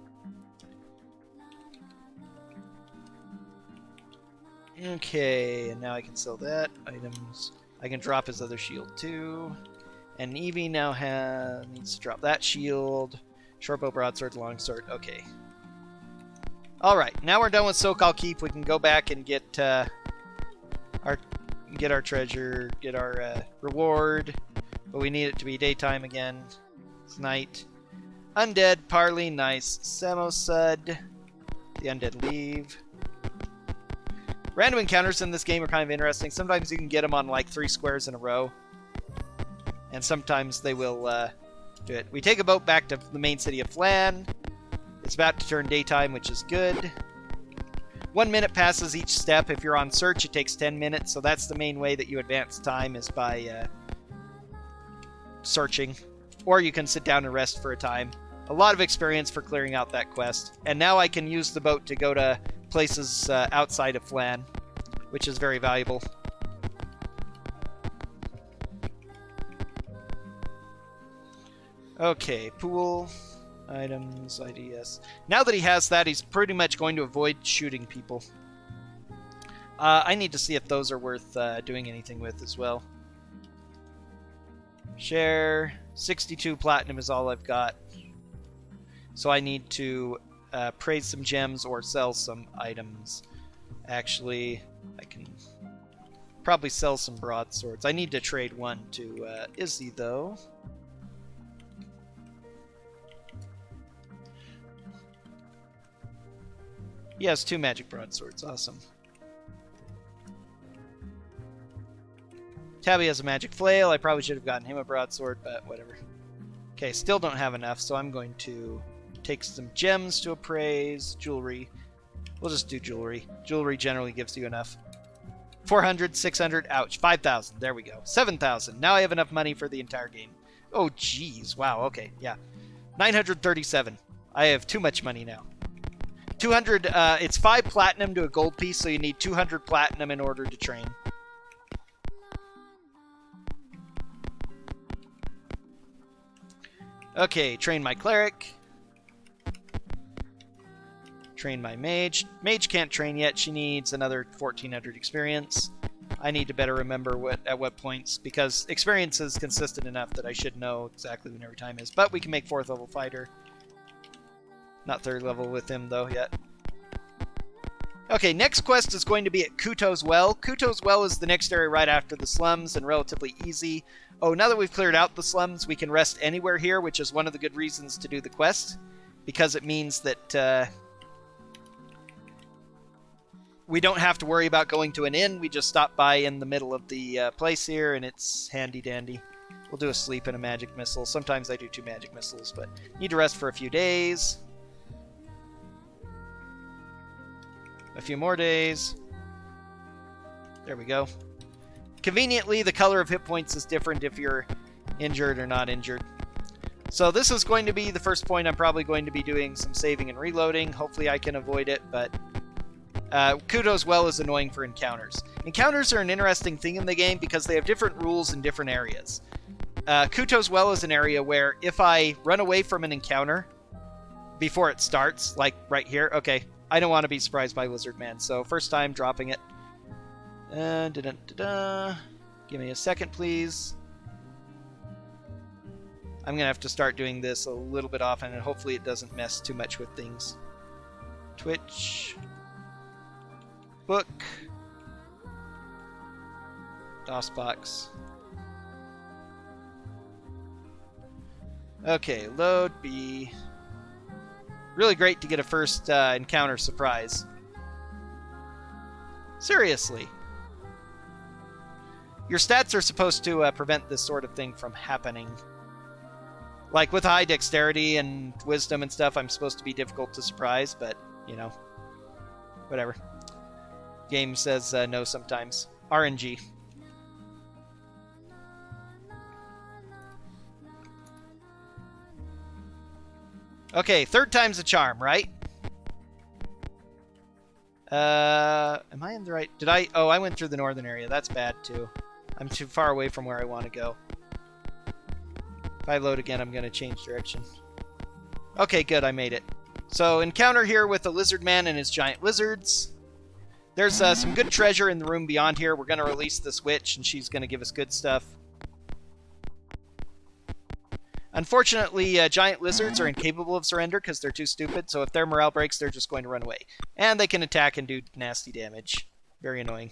Okay, and now I can sell that. Items. I can drop his other shield too. And Evie now needs to drop that shield. Shortbow, broadsword, longsword. Okay. Alright, now we're done with SoCal Keep. We can go back and get our treasure, get our reward. But we need it to be daytime again. It's night. Undead, Parley, nice. Samosud. The undead leave. Random encounters in this game are kind of interesting. Sometimes you can get them on like 3 squares in a row. And sometimes they will do it. We take a boat back to the main city of Flan. It's about to turn daytime, which is good. 1 minute passes each step. If you're on search, it takes 10 minutes. So that's the main way that you advance time, is by searching. Or you can sit down and rest for a time. A lot of experience for clearing out that quest. And now I can use the boat to go to places outside of Flan, which is very valuable. Okay, pool, items, IDS. Now that he has that, he's pretty much going to avoid shooting people. I need to see if those are worth doing anything with as well. Share, 62 platinum is all I've got. So I need to praise some gems or sell some items. Actually, I can probably sell some broadswords. I need to trade one to Izzy, though. He has 2 magic broadswords. Awesome. Tabby has a magic flail. I probably should have gotten him a broadsword, but whatever. Okay, still don't have enough, so I'm going to take some gems to appraise. Jewelry. We'll just do jewelry. Jewelry generally gives you enough. 400, 600, ouch. 5,000. There we go. 7,000. Now I have enough money for the entire game. Oh, jeez. Wow, okay, yeah. 937. I have too much money now. 200, it's 5 platinum to a gold piece, so you need 200 platinum in order to train. Okay, train my cleric. Train my mage. Mage can't train yet. She needs another 1,400 experience. I need to better remember at what points, because experience is consistent enough that I should know exactly when every time is. But we can make 4th level fighter. Not 3rd level with him, though, yet. Okay, next quest is going to be at Kuto's Well. Kuto's Well is the next area right after the slums and relatively easy. Oh, now that we've cleared out the slums, we can rest anywhere here, which is one of the good reasons to do the quest, because it means that we don't have to worry about going to an inn. We just stop by in the middle of the place here, and it's handy-dandy. We'll do a sleep and a magic missile. Sometimes I do 2 magic missiles, but need to rest for a few days. A few more days. There we go. Conveniently, the color of hit points is different if you're injured or not injured. So this is going to be the first point. I'm probably going to be doing some saving and reloading. Hopefully I can avoid it, but Kuto's Well is annoying for encounters. Encounters are an interesting thing in the game because they have different rules in different areas. Kuto's Well is an area where if I run away from an encounter before it starts, like right here, okay, I don't want to be surprised by Lizard Man, so first time dropping it. Give me a second, please. I'm going to have to start doing this a little bit often, and hopefully it doesn't mess too much with things. Twitch. Book. DOSBox. Okay, load B. Really great to get a first encounter surprise. Seriously. Your stats are supposed to prevent this sort of thing from happening. Like with high dexterity and wisdom and stuff, I'm supposed to be difficult to surprise, but, you know, whatever. Game says no sometimes. RNG. Okay, 3rd time's a charm, right? Am I in the right... Oh, I went through the northern area. That's bad, too. I'm too far away from where I want to go. I load again, I'm going to change direction. Okay, good, I made it. So, encounter here with the lizard man and his giant lizards. There's some good treasure in the room beyond here. We're going to release this witch, and she's going to give us good stuff. Unfortunately, giant lizards are incapable of surrender because they're too stupid, so if their morale breaks, they're just going to run away. And they can attack and do nasty damage. Very annoying.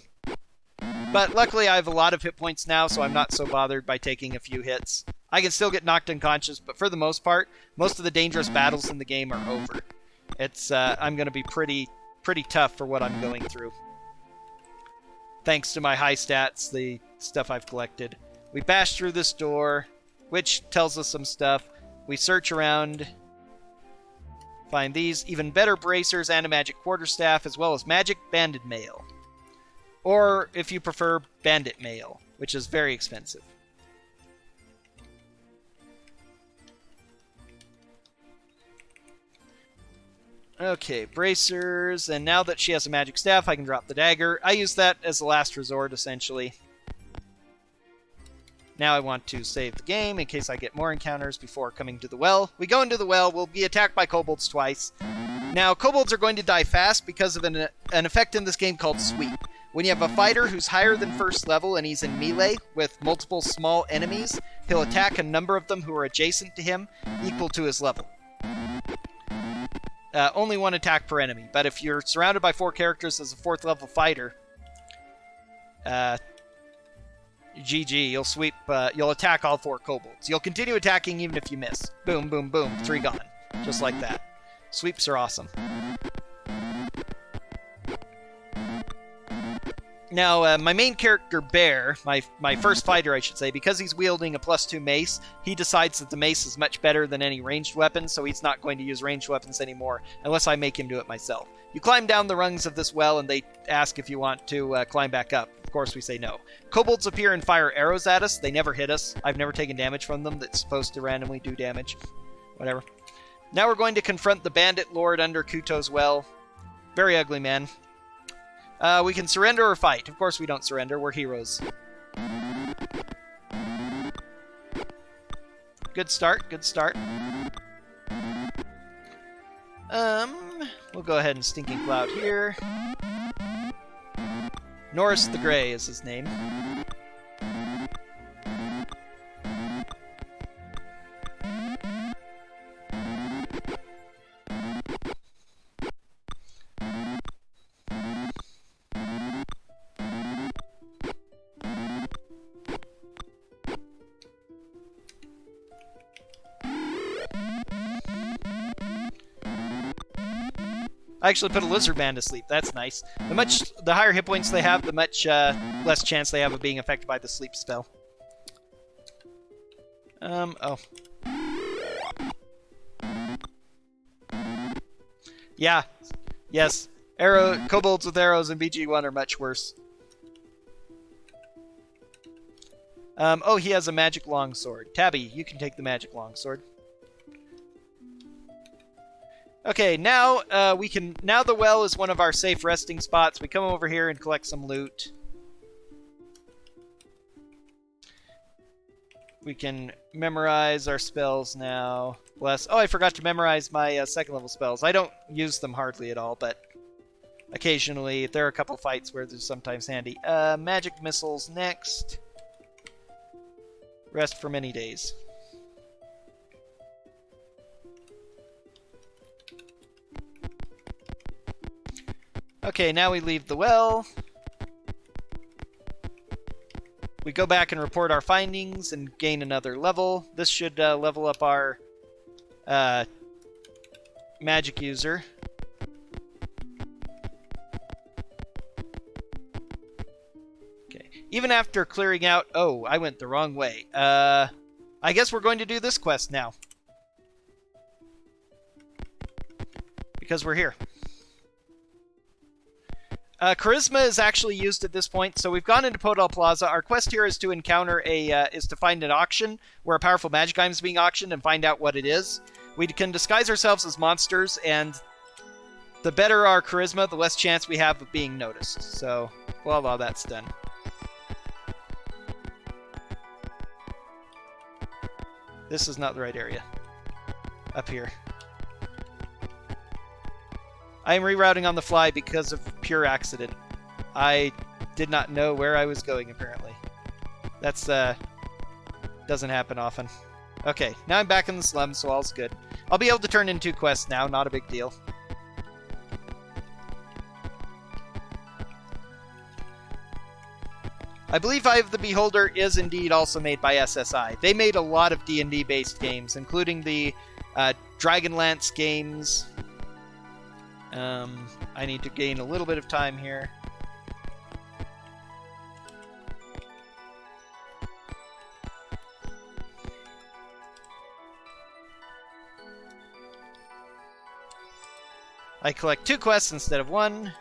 But luckily, I have a lot of hit points now, so I'm not so bothered by taking a few hits. I can still get knocked unconscious, but for the most part, most of the dangerous battles in the game are over. It's I'm going to be pretty tough for what I'm going through. Thanks to my high stats, the stuff I've collected. We bash through this door, which tells us some stuff. We search around, find these, even better bracers and a magic quarterstaff, as well as magic banded mail. Or, if you prefer, bandit mail, which is very expensive. Okay, bracers, and now that she has a magic staff, I can drop the dagger. I use that as a last resort, essentially. Now I want to save the game in case I get more encounters before coming to the well. We go into the well, we'll be attacked by kobolds twice. Now, kobolds are going to die fast because of an effect in this game called Sweep. When you have a fighter who's higher than first level and he's in melee with multiple small enemies, he'll attack a number of them who are adjacent to him, equal to his level. Only one attack per enemy, but if you're surrounded by 4 characters as a 4th level fighter, GG, you'll sweep, you'll attack all 4 kobolds. You'll continue attacking even if you miss. Boom, boom, boom, 3 gone. Just like that. Sweeps are awesome. Now, my main character, Bear, my first fighter, I should say, because he's wielding a +2 mace, he decides that the mace is much better than any ranged weapon, so he's not going to use ranged weapons anymore, unless I make him do it myself. You climb down the rungs of this well, and they ask if you want to climb back up. Of course, we say no. Kobolds appear and fire arrows at us. They never hit us. I've never taken damage from them. That's supposed to randomly do damage. Whatever. Now we're going to confront the bandit lord under Kuto's well. Very ugly man. We can surrender or fight. Of course we don't surrender. We're heroes. Good start. Good start. We'll go ahead and Stinking Cloud here. Norris the Grey is his name. I actually put a lizard man to sleep. That's nice. The higher hit points they have, the much less chance they have of being affected by the sleep spell. Oh. Yeah. Yes. Kobolds with arrows in BG1 are much worse. Oh, he has a magic longsword. Tabby, you can take the magic longsword. Okay, now now the well is one of our safe resting spots. We come over here and collect some loot. We can memorize our spells now. Oh, I forgot to memorize my 2nd level spells. I don't use them hardly at all, but occasionally there are a couple fights where they're sometimes handy. Magic missiles next. Rest for many days. Okay, now we leave the well. We go back and report our findings and gain another level. This should level up our magic user. Okay, even after clearing out... Oh, I went the wrong way. I guess we're going to do this quest now. Because we're here. Charisma is actually used at this point, so we've gone into Podal Plaza. Our quest here is to encounter is to find an auction where a powerful magic item is being auctioned and find out what it is. We can disguise ourselves as monsters, and the better our charisma, the less chance we have of being noticed. So, voila, that's done. This is not the right area. Up here. I am rerouting on the fly because of pure accident. I did not know where I was going, apparently. That's, doesn't happen often. Okay, now I'm back in the slums, so all's good. I'll be able to turn in 2 quests now, not a big deal. I believe Eye of the Beholder is indeed also made by SSI. They made a lot of D&D based games, including the Dragonlance games. I need to gain a little bit of time here. I collect 2 quests instead of 1.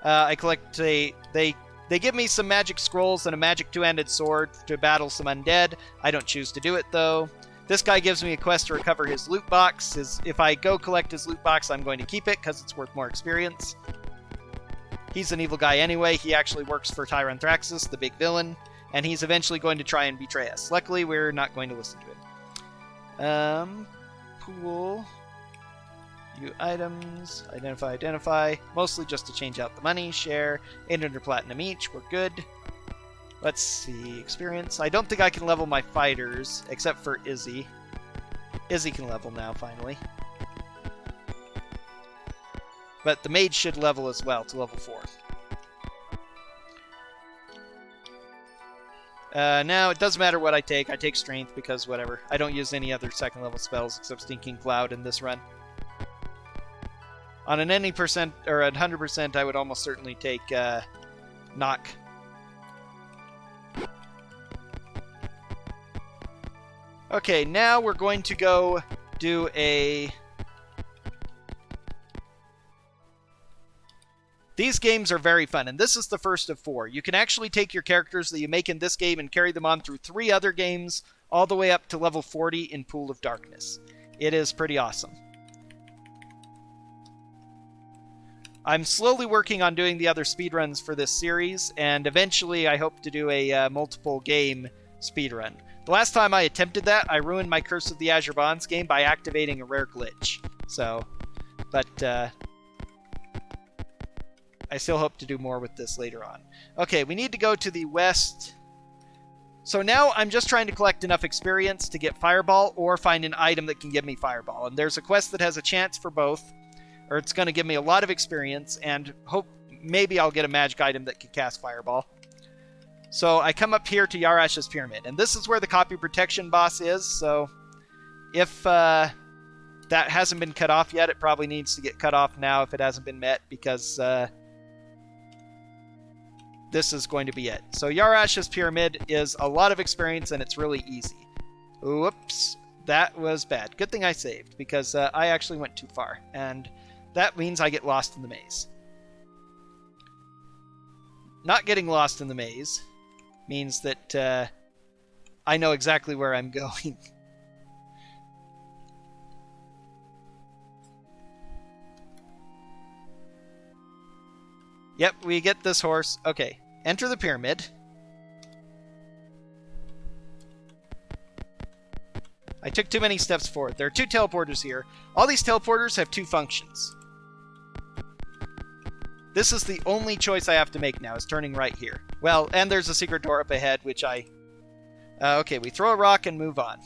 I collect They give me some magic scrolls and a magic 2-handed sword to battle some undead. I don't choose to do it, though. This guy gives me a quest to recover his loot box. If I go collect his loot box, I'm going to keep it, because it's worth more experience. He's an evil guy anyway. He actually works for Tyranthraxus, the big villain, and he's eventually going to try and betray us. Luckily, we're not going to listen to him. Pool. View items, identify, mostly just to change out the money, share, 800 platinum each, we're good. Let's see, experience. I don't think I can level my fighters, except for Izzy. Izzy can level now, finally. But the mage should level as well, to level 4. Now, it doesn't matter what I take strength, because whatever. I don't use any other second level spells except Stinking Cloud in this run. On an any percent, or at 100%, I would almost certainly take Knock. Okay, now we're going to go do a... These games are very fun, and this is the first of 4. You can actually take your characters that you make in this game and carry them on through 3 other games, all the way up to level 40 in Pool of Darkness. It is pretty awesome. I'm slowly working on doing the other speedruns for this series, and eventually I hope to do a multiple game speedrun. The last time I attempted that, I ruined my Curse of the Azure Bonds game by activating a rare glitch. So, but I still hope to do more with this later on. Okay, we need to go to the west. So now I'm just trying to collect enough experience to get Fireball or find an item that can give me Fireball. And there's a quest that has a chance for both. Or it's going to give me a lot of experience, and hope maybe I'll get a magic item that can cast Fireball. So I come up here to Yarash's Pyramid, and this is where the copy protection boss is, so if that hasn't been cut off yet, it probably needs to get cut off now if it hasn't been met, because this is going to be it. So Yarash's Pyramid is a lot of experience, and it's really easy. Whoops, that was bad. Good thing I saved, because I actually went too far, and that means I get lost in the maze. Not getting lost in the maze means that I know exactly where I'm going. Yep, we get this horse. Okay, enter the pyramid. I took too many steps forward. There are 2 teleporters here. All these teleporters have 2 functions. This is the only choice I have to make now, is turning right here. Well, and there's a secret door up ahead, which I... okay, we throw a rock and move on.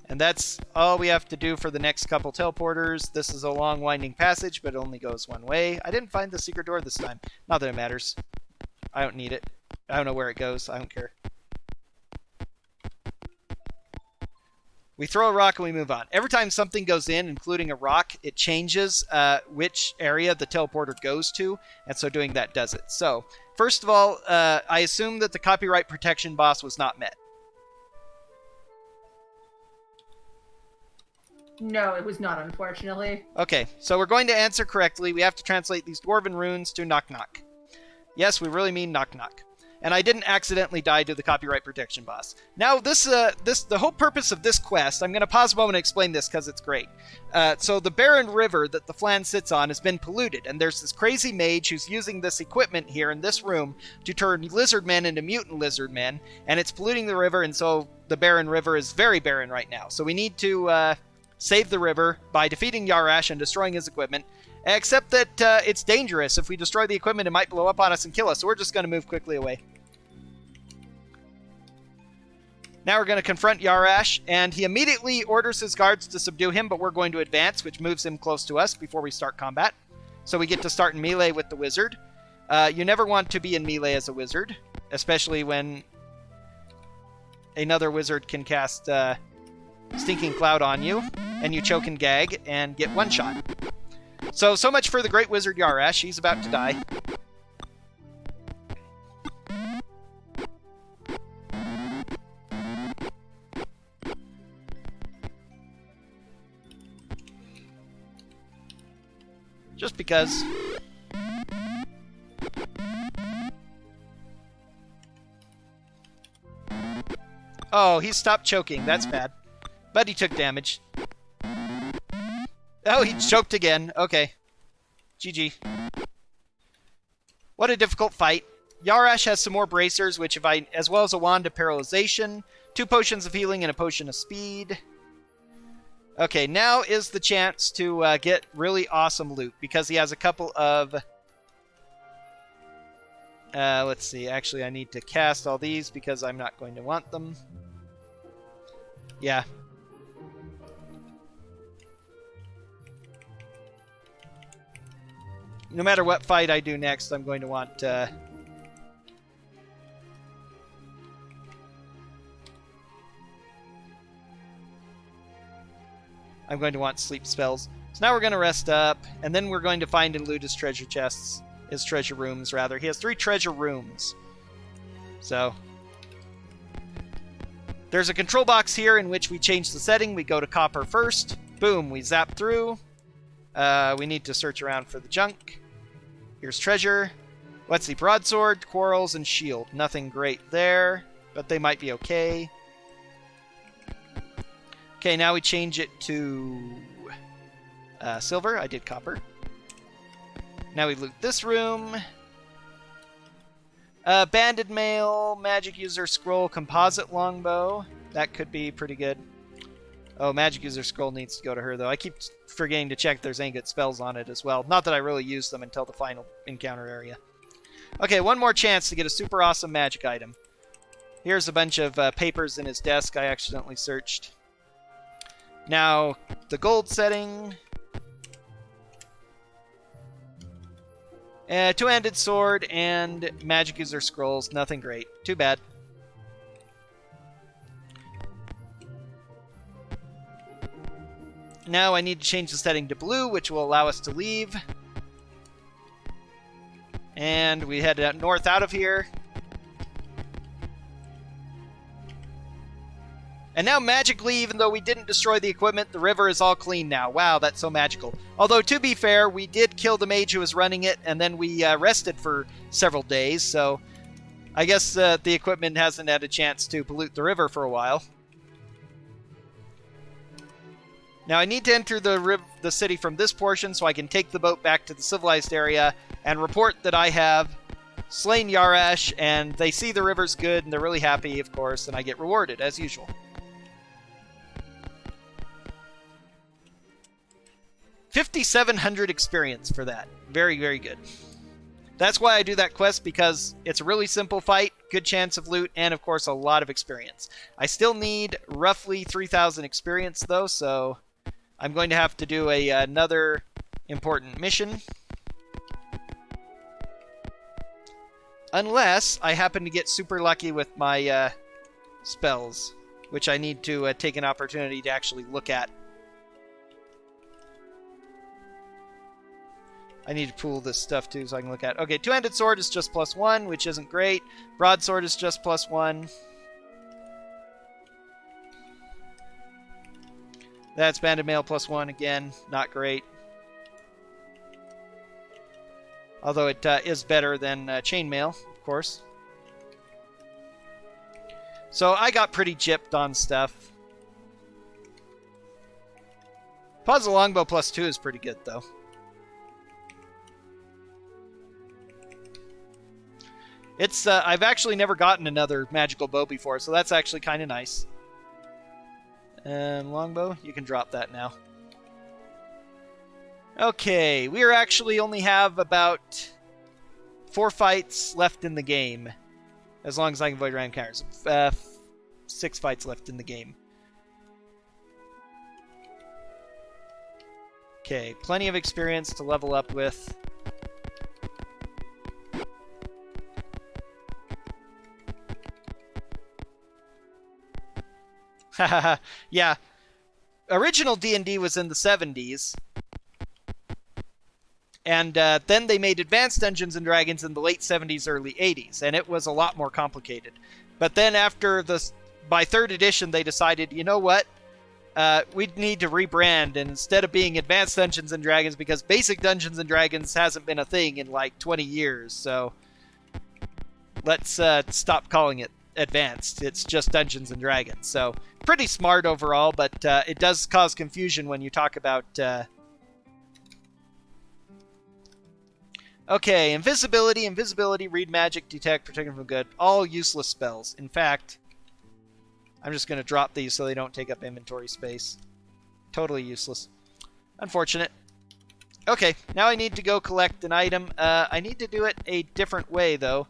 And that's all we have to do for the next couple teleporters. This is a long, winding passage, but it only goes one way. I didn't find the secret door this time. Not that it matters. I don't need it. I don't know where it goes. I don't care. We throw a rock and we move on. Every time something goes in, including a rock, it changes which area the teleporter goes to, and so doing that does it. So, first of all, I assume that the copyright protection boss was not met. No, it was not, unfortunately. Okay, so we're going to answer correctly. We have to translate these dwarven runes to knock knock. Yes, we really mean knock knock. and I didn't accidentally die to the copyright protection boss. Now, the whole purpose of this quest, I'm going to pause a moment and explain this because it's great. So the barren river that the flan sits on has been polluted, and there's this crazy mage who's using this equipment here in this room to turn lizard men into mutant lizard men, and it's polluting the river, and so the barren river is very barren right now. So we need to save the river by defeating Yarash and destroying his equipment. Except that it's dangerous. If we destroy the equipment, it might blow up on us and kill us, so we're just going to move quickly away. Now we're going to confront Yarash, and he immediately orders his guards to subdue him, but we're going to advance, which moves him close to us before we start combat. So we get to start in melee with the wizard. You never want to be in melee as a wizard, especially when another wizard can cast Stinking Cloud on you, and you choke and gag and get one shot. So much for the Great Wizard Yarash. He's about to die. Just because. Oh, he stopped choking. That's bad. But he took damage. Oh, he choked again. Okay. GG. What a difficult fight. Yarash has some more bracers, which as well as a wand of paralyzation, 2 potions of healing, and a potion of speed. Okay, now is the chance to get really awesome loot, because he has a couple of... let's see. Actually, I need to cast all these, because I'm not going to want them. Yeah. No matter what fight I do next, I'm going to want... I'm going to want sleep spells. So now we're going to rest up, and then we're going to find and loot his treasure chests. His treasure rooms, rather. He has 3 treasure rooms. So... there's a control box here in which we change the setting. We go to copper first. Boom, we zap through. We need to search around for the junk. Here's treasure. Let's see, broadsword, quarrels, and shield. Nothing great there, but they might be okay. Okay, now we change it to silver. I did copper. Now we loot this room. Banded mail, magic user scroll, composite longbow. That could be pretty good. Oh, magic user scroll needs to go to her, though. I keep forgetting to check if there's any good spells on it as well. Not that I really use them until the final encounter area. Okay, one more chance to get a super awesome magic item. Here's a bunch of papers in his desk I accidentally searched. Now, the gold setting. Two-handed sword and magic user scrolls. Nothing great. Too bad. Now I need to change the setting to blue, which will allow us to leave. And we head north out of here. And now magically, even though we didn't destroy the equipment, the river is all clean now. Wow, that's so magical. Although, to be fair, we did kill the mage who was running it, and then we rested for several days, so I guess the equipment hasn't had a chance to pollute the river for a while. Now I need to enter the city from this portion so I can take the boat back to the civilized area and report that I have slain Yarash, and they see the river's good, and they're really happy, of course, and I get rewarded, as usual. 5,700 experience for that. Very, very good. That's why I do that quest, because it's a really simple fight, good chance of loot, and of course a lot of experience. I still need roughly 3,000 experience though, so I'm going to have to do another important mission. Unless I happen to get super lucky with my spells, which I need to take an opportunity to actually look at. I need to pool this stuff too so I can look at. Okay, two-handed sword is just +1, which isn't great. Broadsword is just +1. That's banded mail +1 again. Not great. Although it is better than chainmail, of course. So I got pretty gypped on stuff. Puzzle longbow +2 is pretty good, though. It's I've actually never gotten another magical bow before, so that's actually kind of nice. Longbow, you can drop that now. Okay, we are actually only have about 4 fights left in the game. As long as I can avoid random encounters. 6 fights left in the game. Okay, plenty of experience to level up with. Hahaha, yeah. Original D&D was in the 70s. And then they made Advanced Dungeons & Dragons in the late 70s, early 80s, and it was a lot more complicated. But then after by 3rd edition, they decided, you know what? We need to rebrand, and instead of being Advanced Dungeons & Dragons, because Basic Dungeons & Dragons hasn't been a thing in like 20 years, so let's stop calling it Advanced. It's just Dungeons & Dragons. So pretty smart overall, but it does cause confusion when you talk about... Okay, invisibility, read magic, detect, protect from good. All useless spells. In fact, I'm just going to drop these so they don't take up inventory space. Totally useless. Unfortunate. Okay, now I need to go collect an item. I need to do it a different way, though,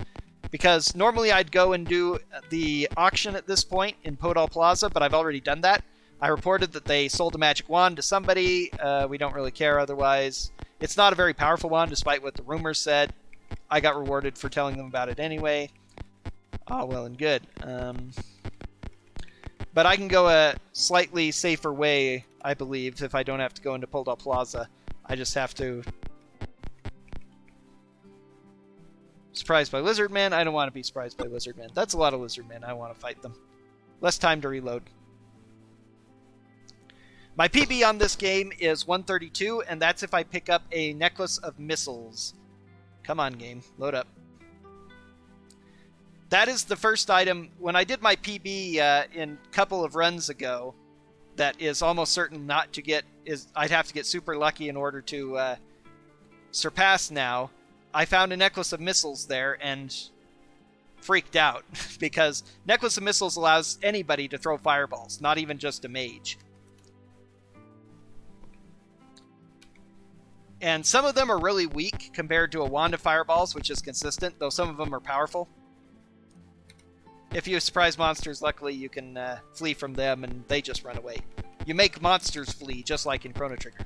because normally I'd go and do the auction at this point in Podol Plaza, but I've already done that. I reported that they sold a magic wand to somebody. We don't really care otherwise. It's not a very powerful wand, despite what the rumors said. I got rewarded for telling them about it anyway. Ah, well and good. But I can go a slightly safer way, I believe, if I don't have to go into Podol Plaza. I just have to... Surprised by Lizardmen? I don't want to be surprised by Lizardmen. That's a lot of Lizardmen. I want to fight them. Less time to reload. My PB on this game is 132, and that's if I pick up a necklace of missiles. Come on, game. Load up. That is the first item. When I did my PB in a couple of runs ago, that is almost certain not to get... I'd have to get super lucky in order to surpass now. I found a necklace of missiles there and freaked out, because necklace of missiles allows anybody to throw fireballs, not even just a mage. And some of them are really weak compared to a wand of fireballs, which is consistent, though some of them are powerful. If you surprise monsters, luckily you can flee from them and they just run away. You make monsters flee, just like in Chrono Trigger.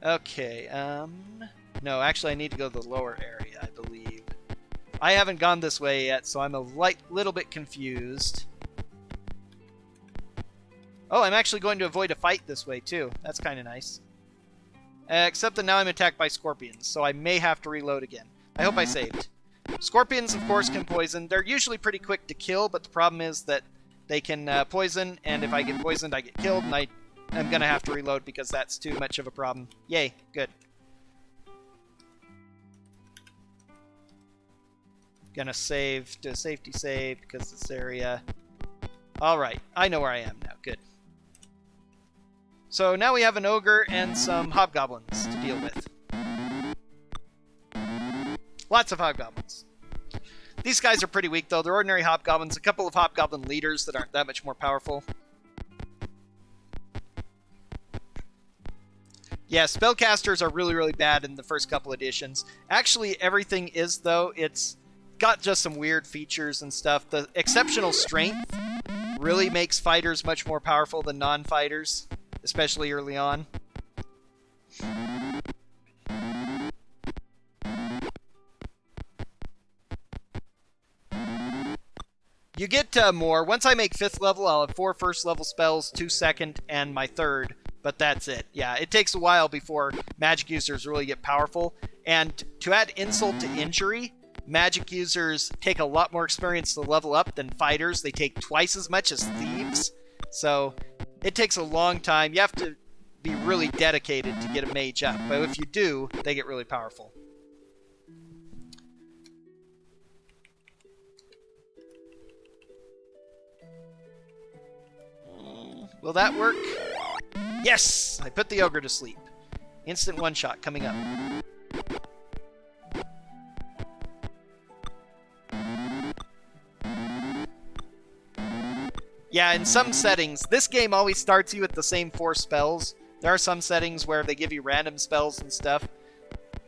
Okay, no, actually I need to go to the lower area, I believe. I haven't gone this way yet, so I'm a little bit confused. Oh, I'm actually going to avoid a fight this way, too. That's kind of nice. Except that now I'm attacked by scorpions, so I may have to reload again. I hope I saved. Scorpions, of course, can poison. They're usually pretty quick to kill, but the problem is that they can poison, and if I get poisoned, I get killed, and I'm going to have to reload because that's too much of a problem. Yay, good. Gonna save, do a safety save, because this area... Alright, I know where I am now, good. So now we have an ogre and some hobgoblins to deal with. Lots of hobgoblins. These guys are pretty weak, though. They're ordinary hobgoblins. A couple of hobgoblin leaders that aren't that much more powerful. Yeah, spellcasters are really, really bad in the first couple editions. Actually, everything is, though. It's got just some weird features and stuff. The exceptional strength really makes fighters much more powerful than non-fighters, especially early on. You get more. Once I make 5th level, I'll have 4 first level spells, 2 second, and my 3rd. But that's it. Yeah, it takes a while before magic users really get powerful. And to add insult to injury, magic users take a lot more experience to level up than fighters. They take twice as much as thieves. So it takes a long time. You have to be really dedicated to get a mage up. But if you do, they get really powerful. Will that work? Yes! I put the ogre to sleep. Instant one-shot coming up. Yeah, in some settings, this game always starts you with the same 4 spells. There are some settings where they give you random spells and stuff.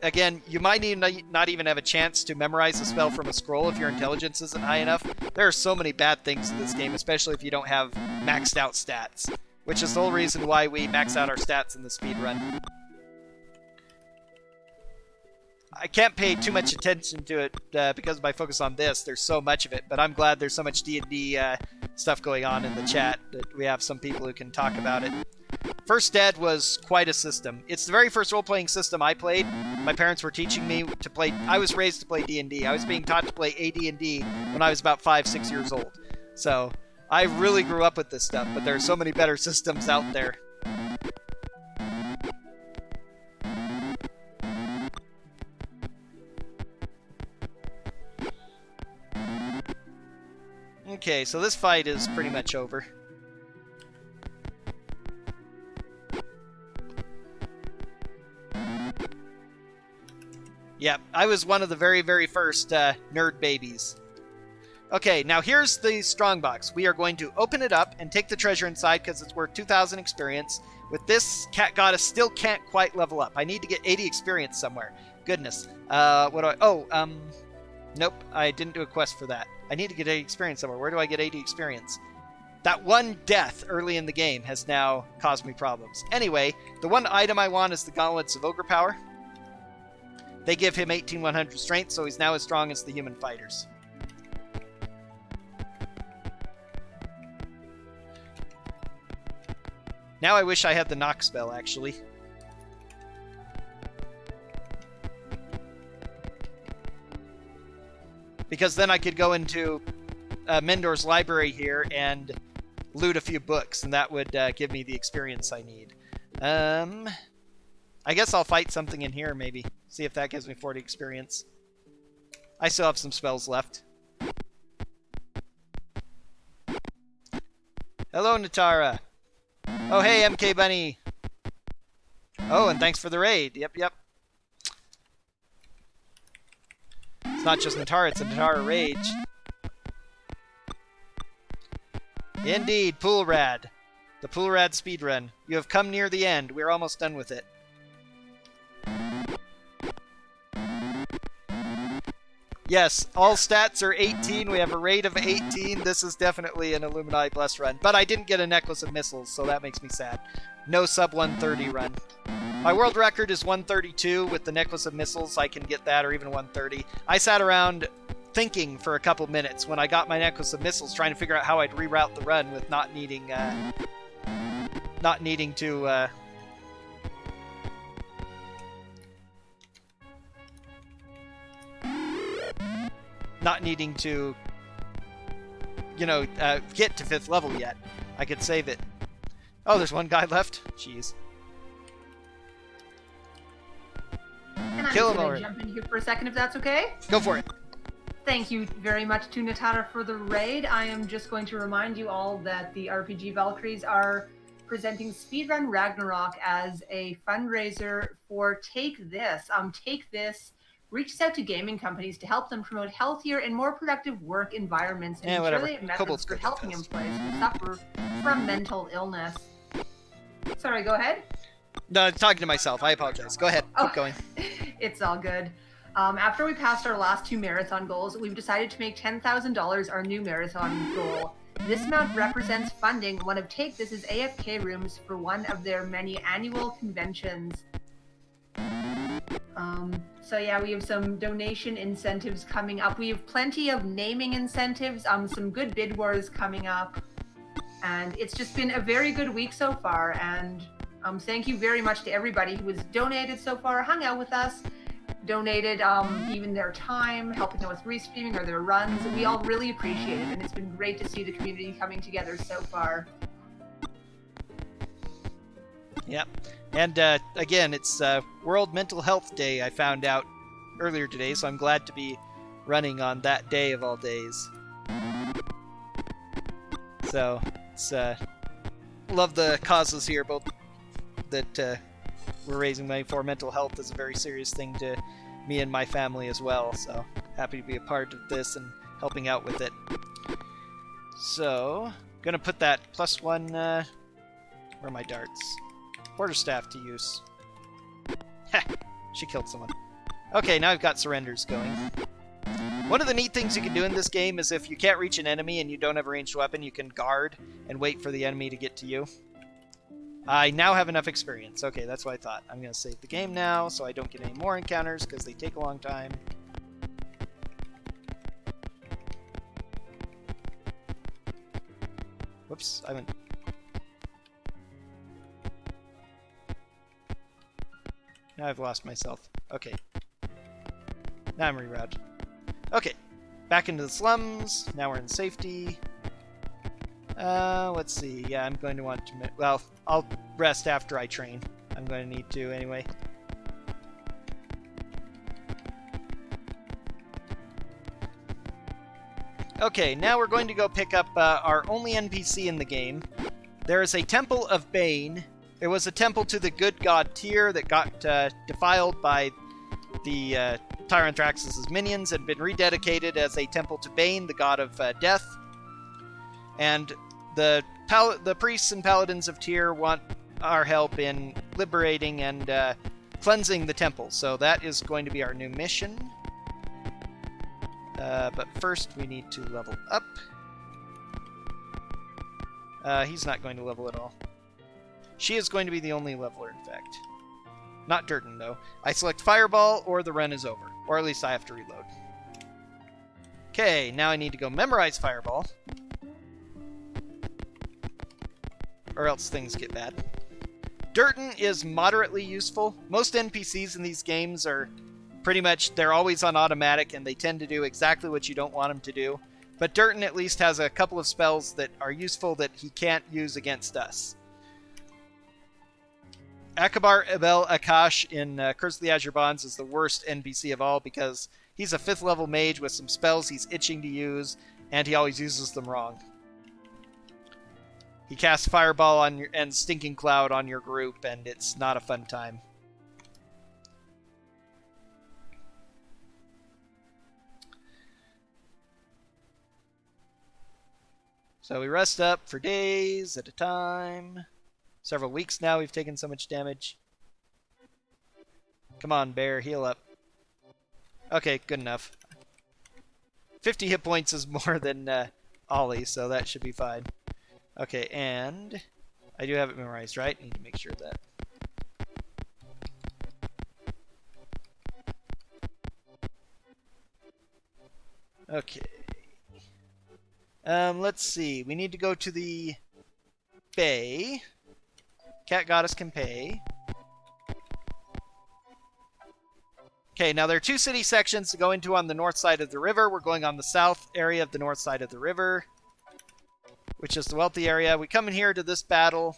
Again, you might not even have a chance to memorize a spell from a scroll if your intelligence isn't high enough. There are so many bad things in this game, especially if you don't have maxed out stats, which is the whole reason why we max out our stats in the speedrun. I can't pay too much attention to it because of my focus on this. There's so much of it, but I'm glad there's so much D&D stuff going on in the chat that we have some people who can talk about it. First Ed was quite a system. It's the very first role-playing system I played. My parents were teaching me to play. I was raised to play D&D. I was being taught to play AD&D when I was about 5-6 years old. So I really grew up with this stuff, but there are so many better systems out there. Okay, so this fight is pretty much over. Yeah, I was one of the very, very first nerd babies. Okay, now here's the strongbox. We are going to open it up and take the treasure inside because it's worth 2,000 experience. With this, Cat Goddess still can't quite level up. I need to get 80 experience somewhere. Goodness. What do I... Oh, nope, I didn't do a quest for that. I need to get 80 experience somewhere. Where do I get 80 experience? That one death early in the game has now caused me problems. Anyway, the one item I want is the Gauntlets of Ogre Power. They give him 18,100 strength, so he's now as strong as the human fighters. Now I wish I had the knock spell, actually. Because then I could go into Mendor's library here and loot a few books, and that would give me the experience I need. I guess I'll fight something in here, maybe. See if that gives me 40 experience. I still have some spells left. Hello, Natara. Oh, hey, MK Bunny. Oh, and thanks for the raid. Yep. It's not just Natara, it's a Natara rage. Indeed, Pool Rad. The Pool Rad speedrun. You have come near the end. We're almost done with it. Yes, all stats are 18. We have a rate of 18. This is definitely an Illuminati Bless run. But I didn't get a Necklace of Missiles, so that makes me sad. No sub 130 run. My world record is 132. With the Necklace of Missiles, I can get that, or even 130. I sat around thinking for a couple minutes when I got my Necklace of Missiles, trying to figure out how I'd reroute the run with not needing to... Not needing to, you know, get to 5th level yet. I could save it. Oh, there's one guy left? Jeez. And I'm Kill him just already. gonna jump in here for a second if that's okay. Go for it. Thank you very much to Natara for the raid. I am just going to remind you all that the RPG Valkyries are presenting Speedrun Ragnarok as a fundraiser for Take This. Take This reaches out to gaming companies to help them promote healthier and more productive work environments and ensure methods for helping employees who suffer from mental illness. Sorry, go ahead. No, I'm talking to myself. I apologize. Go ahead. Keep going. It's all good. After we passed our last 2 marathon goals, we've decided to make $10,000 our new marathon goal. This amount represents funding one of Take This's AFK rooms for one of their many annual conventions. So yeah, we have some donation incentives coming up. We have plenty of naming incentives, some good bid wars coming up. And it's just been a very good week so far. And thank you very much to everybody who has donated so far, hung out with us, donated even their time, helping them with restreaming or their runs. We all really appreciate it, and it's been great to see the community coming together so far. Yep. And again, it's World Mental Health Day, I found out earlier today, so I'm glad to be running on that day of all days. So, it's love the causes here, both that we're raising money for. Mental health is a very serious thing to me and my family as well, so happy to be a part of this and helping out with it. So, gonna put that +1, where are my darts? Quarterstaff to use. Heh, she killed someone. Okay, now I've got surrenders going. One of the neat things you can do in this game is if you can't reach an enemy and you don't have a ranged weapon, you can guard and wait for the enemy to get to you. I now have enough experience. Okay, that's what I thought. I'm going to save the game now so I don't get any more encounters because they take a long time. Whoops, I went... Now I've lost myself. Okay. Now I'm rerouted. Okay, back into the slums. Now we're in safety. Let's see. Yeah, I'm going to want to... Well, I'll rest after I train. I'm going to need to anyway. Okay, now we're going to go pick up our only NPC in the game. There is a Temple of Bane. There was a temple to the good god Tyr that got defiled by the Tyranthraxus' minions and been rededicated as a temple to Bane, the god of death. And the priests and paladins of Tyr want our help in liberating and cleansing the temple. So that is going to be our new mission. But first we need to level up. He's not going to level at all. She is going to be the only leveler, in fact. Not Durden, though. I select Fireball, or the run is over. Or at least I have to reload. Okay, now I need to go memorize Fireball. Or else things get bad. Durden is moderately useful. Most NPCs in these games are pretty much, they're always on automatic, and they tend to do exactly what you don't want them to do. But Durden at least has a couple of spells that are useful that he can't use against us. Akabar Abel Akash in Curse of the Azure Bonds is the worst NPC of all because he's a 5th level mage with some spells he's itching to use, and he always uses them wrong. He casts Fireball on your, and Stinking Cloud on your group, and it's not a fun time. So we rest up for days at a time. Several weeks now we've taken so much damage. Come on, bear, heal up. Okay, good enough. 50 hit points is more than Ollie, so that should be fine. Okay, and I do have it memorized, right? Need to make sure of that. Okay. Let's see. We need to go to the bay. Cat Goddess can pay. Okay, now there are 2 city sections to go into on the north side of the river. We're going on the south area of the north side of the river, which is the wealthy area. We come in here to this battle,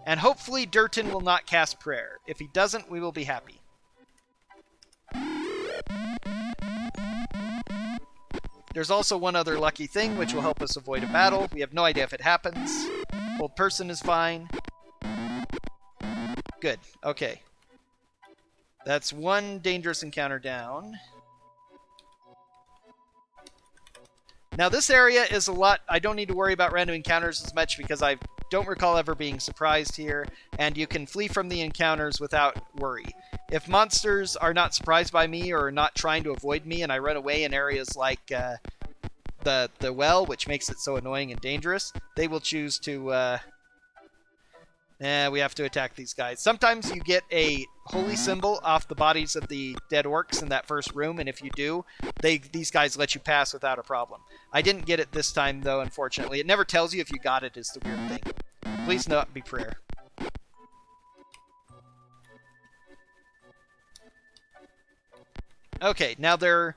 and hopefully Durden will not cast prayer. If he doesn't, we will be happy. There's also one other lucky thing, which will help us avoid a battle. We have no idea if it happens. Old person is fine. Good. Okay. That's 1 dangerous encounter down. Now this area is a lot... I don't need to worry about random encounters as much because I don't recall ever being surprised here, and you can flee from the encounters without worry. If monsters are not surprised by me or not trying to avoid me and I run away in areas like the well, which makes it so annoying and dangerous, they will choose to... we have to attack these guys. Sometimes you get a holy symbol off the bodies of the dead orcs in that first room, and if you do, these guys let you pass without a problem. I didn't get it this time, though, unfortunately. It never tells you if you got it, is the weird thing. Please not be prayer. Okay, now we're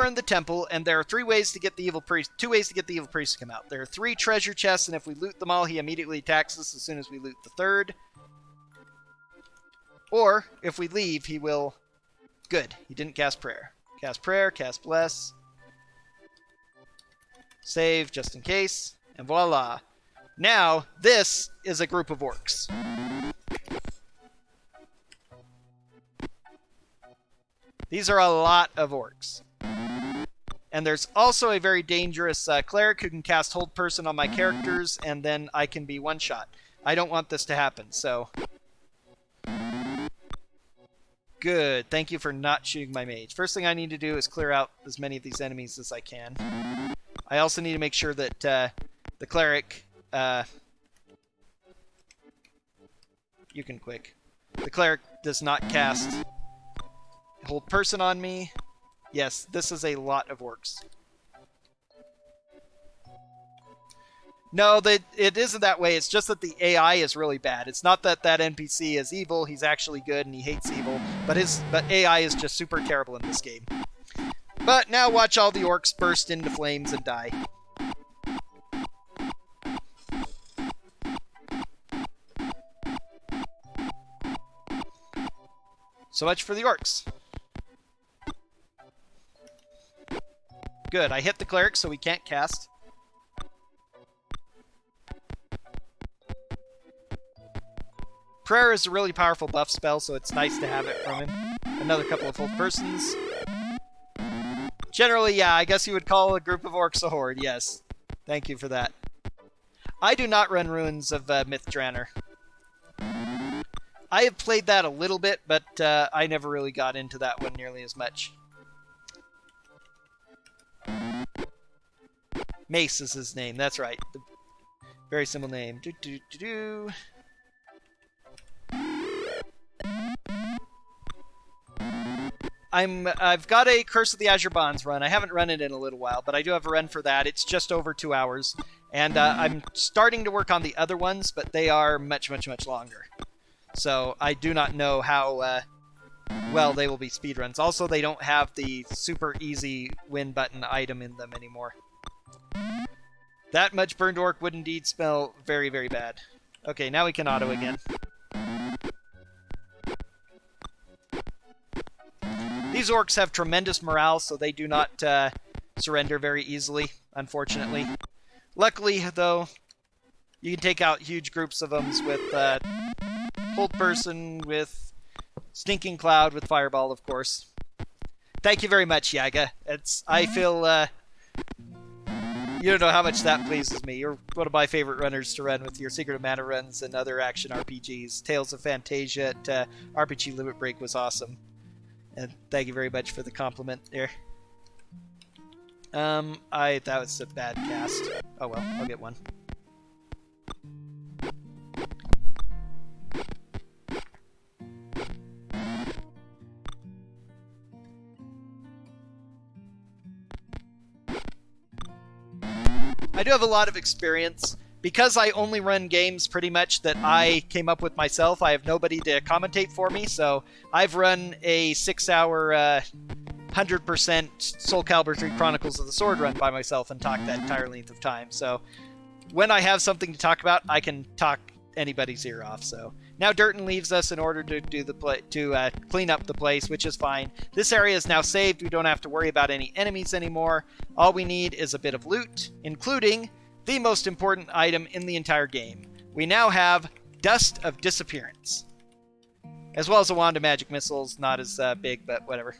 in the temple, and there are 2 ways to get the evil priest to come out. There are 3 treasure chests, and if we loot them all, he immediately attacks us as soon as we loot the 3rd. Or, if we leave, he will... Good, he didn't cast prayer. Cast prayer, cast bless. Save, just in case. And voila. Now, this is a group of orcs. These are a lot of orcs. And there's also a very dangerous cleric who can cast Hold Person on my characters, and then I can be one-shot. I don't want this to happen, so... Good. Thank you for not shooting my mage. First thing I need to do is clear out as many of these enemies as I can. I also need to make sure that the cleric... you can quick. The cleric does not cast Hold Person on me. Yes, this is a lot of orcs. No, it isn't that way. It's just that the AI is really bad. It's not that that NPC is evil. He's actually good and he hates evil. But AI is just super terrible in this game. But now watch all the orcs burst into flames and die. So much for the orcs. Good, I hit the cleric so he can't cast. Prayer is a really powerful buff spell, so it's nice to have it from him. Another couple of Hold Persons. Generally, yeah, I guess you would call a group of orcs a horde, yes. Thank you for that. I do not run Ruins of Mythdraenor. I have played that a little bit, but I never really got into that one nearly as much. Mace is his name, that's right. Very simple name. I've got a Curse of the Azure Bonds run. I haven't run it in a little while, but I do have a run for that. It's just over 2 hours. And I'm starting to work on the other ones, but they are much, much, much longer. So I do not know how well they will be speedruns. Also, they don't have the super easy win button item in them anymore. That much burned orc would indeed smell very, very bad. Okay, now we can auto again. These orcs have tremendous morale, so they do not surrender very easily, unfortunately. Luckily, though, you can take out huge groups of them with Hold Person, with Stinking Cloud, with Fireball, of course. Thank you very much, Yaga. I feel... you don't know how much that pleases me. You're one of my favorite runners to run with your Secret of Mana runs and other action RPGs. Tales of Fantasia at RPG Limit Break was awesome. And thank you very much for the compliment there. That was a bad cast. Oh well, I'll get one. I do have a lot of experience. Because I only run games pretty much that I came up with myself, I have nobody to commentate for me, so I've run a 6-hour 100% Soul Calibur 3 Chronicles of the Sword run by myself and talk that entire length of time. So when I have something to talk about, I can talk anybody's ear off. So now Durton leaves us in order to do clean up the place, which is fine. This area is now saved. We don't have to worry about any enemies anymore. All we need is a bit of loot, including the most important item in the entire game. We now have Dust of Disappearance. As well as a wand of magic missiles, not as big, but whatever.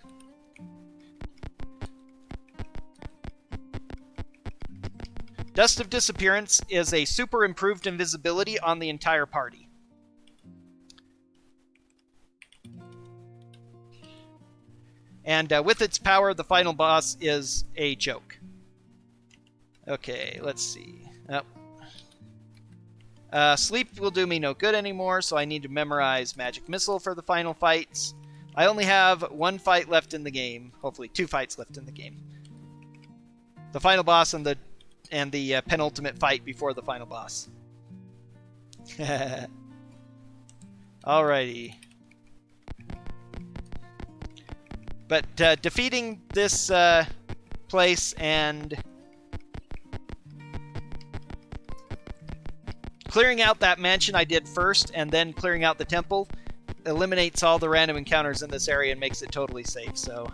Dust of Disappearance is a super improved invisibility on the entire party. And with its power, the final boss is a joke. Okay, let's see. Sleep will do me no good anymore, so I need to memorize Magic Missile for the final fights. I only have 1 fight left in the game. Hopefully 2 fights left in the game. The final boss and the penultimate fight before the final boss. Alrighty. But defeating this place and clearing out that mansion I did first, and then clearing out the temple, eliminates all the random encounters in this area and makes it totally safe, so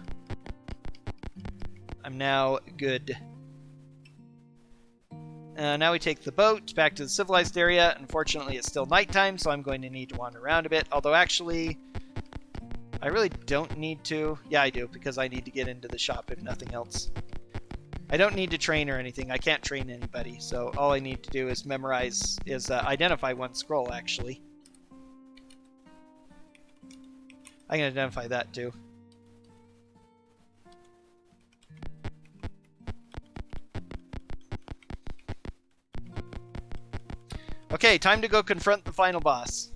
I'm now good. Now we take the boat back to the civilized area. Unfortunately, it's still nighttime, so I'm going to need to wander around a bit. Although, actually, I really don't need to. Yeah, I do, because I need to get into the shop, if nothing else. I don't need to train or anything. I can't train anybody, so all I need to do is identify one scroll, actually. I can identify that, too. Okay, time to go confront the final boss.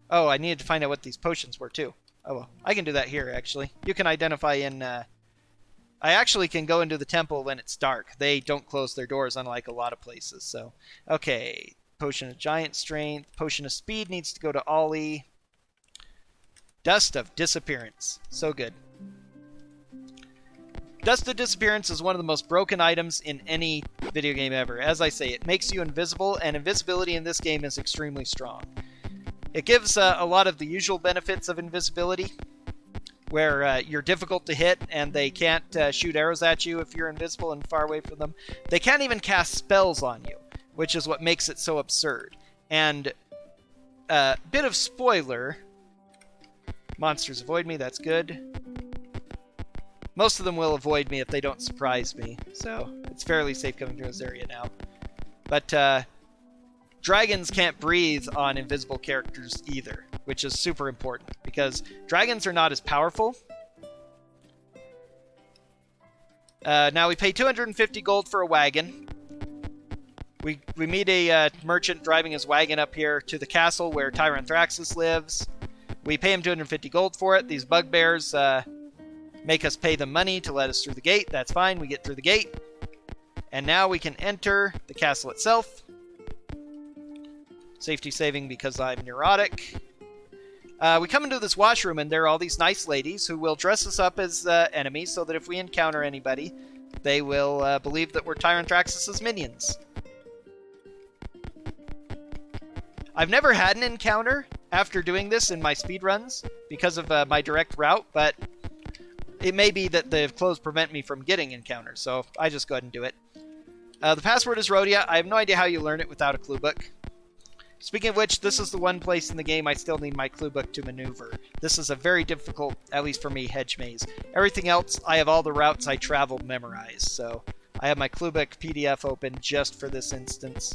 Oh, I needed to find out what these potions were, too. Oh, well. I can do that here, actually. You can identify in... I actually can go into the temple when it's dark. They don't close their doors, unlike a lot of places, so... Okay, Potion of Giant Strength. Potion of Speed needs to go to Ollie. Dust of Disappearance. So good. Dust of Disappearance is one of the most broken items in any video game ever. As I say, it makes you invisible, and invisibility in this game is extremely strong. It gives a lot of the usual benefits of invisibility, where you're difficult to hit, and they can't shoot arrows at you if you're invisible and far away from them. They can't even cast spells on you, which is what makes it so absurd. And, bit of spoiler, monsters avoid me, that's good. Most of them will avoid me if they don't surprise me, so it's fairly safe coming through this area now. But dragons can't breathe on invisible characters either, which is super important, because dragons are not as powerful. Now we pay 250 gold for a wagon. We meet a merchant driving his wagon up here to the castle where Tyranthraxus lives. We pay him 250 gold for it. These bugbears... make us pay them money to let us through the gate. That's fine. We get through the gate. And now we can enter the castle itself. Safety saving because I'm neurotic. We come into this washroom, and there are all these nice ladies who will dress us up as enemies so that if we encounter anybody, they will believe that we're Tyranthraxus' minions. I've never had an encounter after doing this in my speedruns because of my direct route, but it may be that the clothes prevent me from getting encounters, so I just go ahead and do it. The password is Rhodia. I have no idea how you learn it without a clue book. Speaking of which, this is the one place in the game I still need my clue book to maneuver. This is a very difficult, at least for me, hedge maze. Everything else, I have all the routes I traveled memorized, so I have my clue book PDF open just for this instance.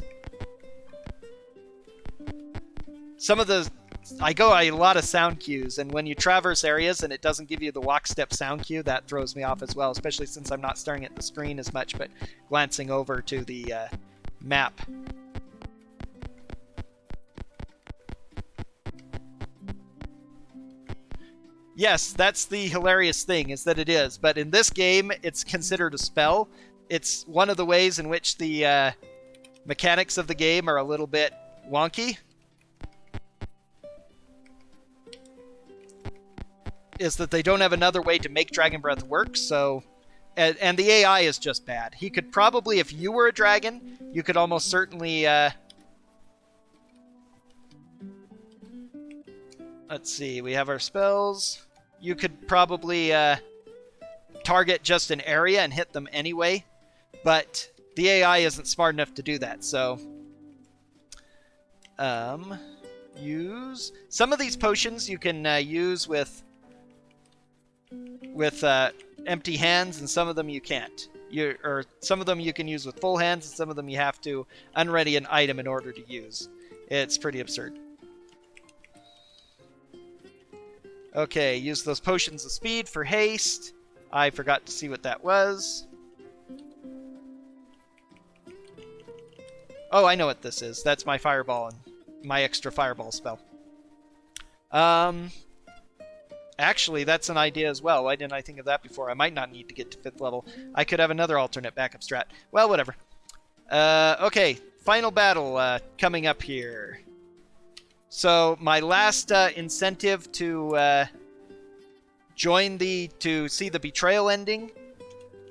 I go a lot of sound cues, and when you traverse areas and it doesn't give you the walk step sound cue, that throws me off as well, especially since I'm not staring at the screen as much, but glancing over to the map. Yes, that's the hilarious thing, is that it is, but in this game, it's considered a spell. It's one of the ways in which the mechanics of the game are a little bit wonky. Is that they don't have another way to make Dragon Breath work, so... And the AI is just bad. He could probably, if you were a dragon, you could almost certainly... Let's see, we have our spells. You could probably target just an area and hit them anyway, but the AI isn't smart enough to do that, so... Use... Some of these potions you can use with empty hands, and some of them you can't. Some of them you can use with full hands, and some of them you have to unready an item in order to use. It's pretty absurd. Okay, use those potions of speed for haste. I forgot to see what that was. Oh, I know what this is. That's my fireball and my extra fireball spell. Actually, that's an idea as well. Why didn't I think of that before? I might not need to get to 5th level. I could have another alternate backup strat. Well, whatever. Okay, final battle coming up here. So, my last incentive to to see the betrayal ending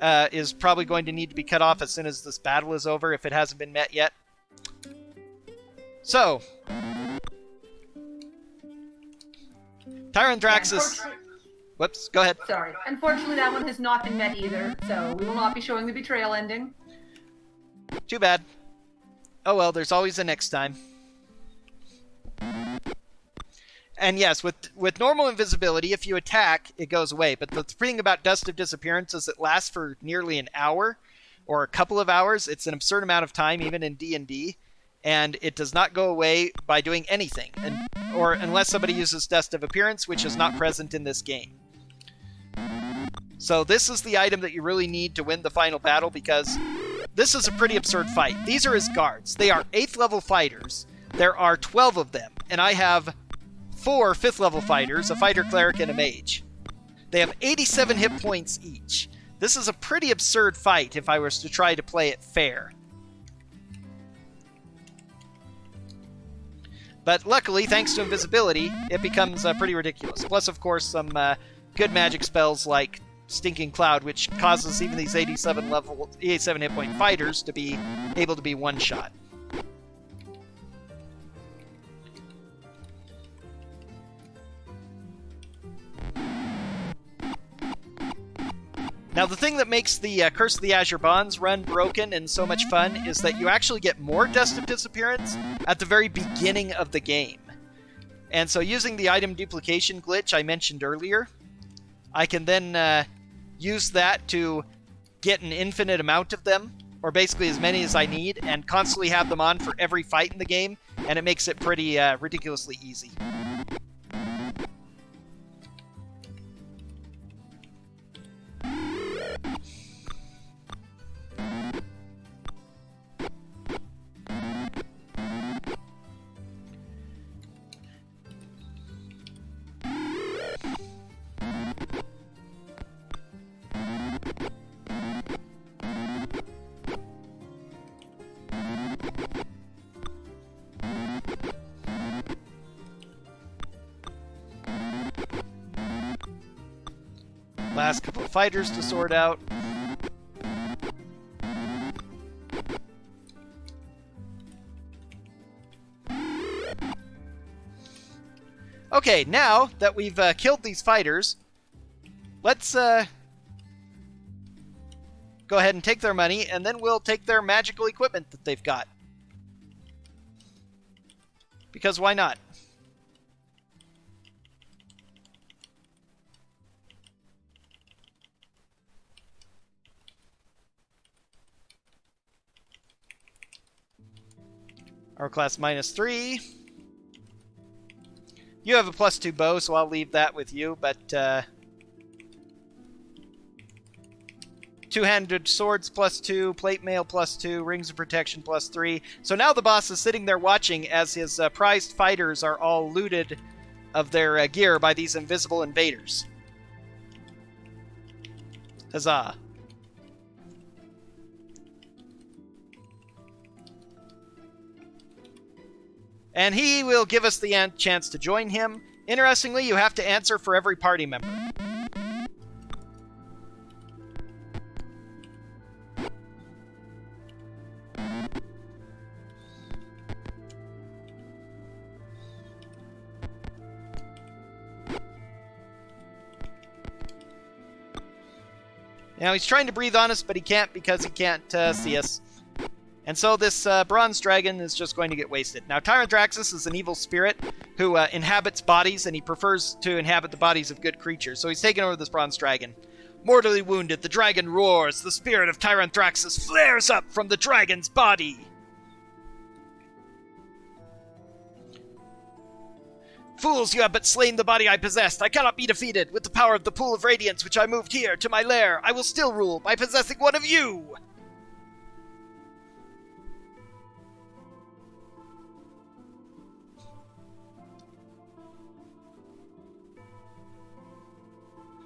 is probably going to need to be cut off as soon as this battle is over, if it hasn't been met yet. So... Tyranthraxus... Whoops, go ahead. Sorry. Unfortunately, that one has not been met either, so we will not be showing the betrayal ending. Too bad. Oh well, there's always a next time. And yes, with normal invisibility, if you attack, it goes away. But the thing about Dust of Disappearance is it lasts for nearly an hour or a couple of hours. It's an absurd amount of time, even in D&D. And it does not go away by doing anything, or unless somebody uses Dust of Appearance, which is not present in this game. So this is the item that you really need to win the final battle, because this is a pretty absurd fight. These are his guards. They are 8th level fighters. There are 12 of them, and I have 4 5th level fighters, a fighter, cleric, and a mage. They have 87 hit points each. This is a pretty absurd fight if I was to try to play it fair. But luckily, thanks to invisibility, it becomes pretty ridiculous. Plus, of course, some good magic spells like Stinking Cloud, which causes even these 87 hit point fighters to be able to be one-shot. Now, the thing that makes the Curse of the Azure Bonds run broken and so much fun is that you actually get more Dust of Disappearance at the very beginning of the game. And so using the item duplication glitch I mentioned earlier, I can then use that to get an infinite amount of them, or basically as many as I need, and constantly have them on for every fight in the game, and it makes it pretty ridiculously easy. Last couple of fighters to sort out. Okay, now that we've killed these fighters, let's go ahead and take their money, and then we'll take their magical equipment that they've got. Because why not? Our class -3. You have a +2 bow, so I'll leave that with you, but two-handed swords +2, plate mail +2, rings of protection +3. So now the boss is sitting there watching as his prized fighters are all looted of their gear by these invisible invaders. Huzzah. And he will give us the chance to join him. Interestingly, you have to answer for every party member. Now, he's trying to breathe on us, but he can't because he can't see us. And so this bronze dragon is just going to get wasted. Now, Tyranthraxus is an evil spirit who inhabits bodies, and he prefers to inhabit the bodies of good creatures. So he's taken over this bronze dragon. Mortally wounded, the dragon roars. The spirit of Tyranthraxus flares up from the dragon's body. Fools, you have but slain the body I possessed. I cannot be defeated. With the power of the pool of radiance which I moved here to my lair, I will still rule by possessing one of you.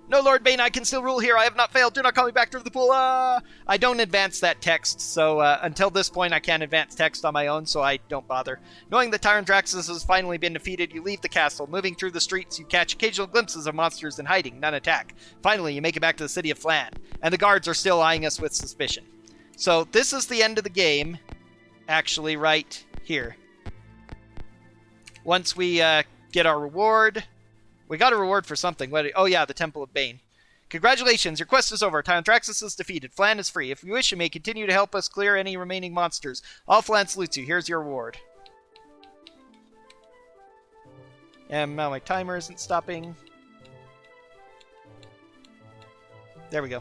No, Lord Bane, I can still rule here. I have not failed. Do not call me back through the pool. I don't advance that text, so until this point I can't advance text on my own, so I don't bother. Knowing that Tyranthraxus has finally been defeated, you leave the castle. Moving through the streets, you catch occasional glimpses of monsters in hiding. None attack. Finally, you make it back to the city of Flan, and the guards are still eyeing us with suspicion. So this is the end of the game, actually, right here. Once we get our reward... We got a reward for something. Oh, yeah, the Temple of Bane. Congratulations, your quest is over. Tyrantraxus is defeated. Flan is free. If you wish, you may continue to help us clear any remaining monsters. All Flan salutes you. Here's your reward. And now my timer isn't stopping. There we go.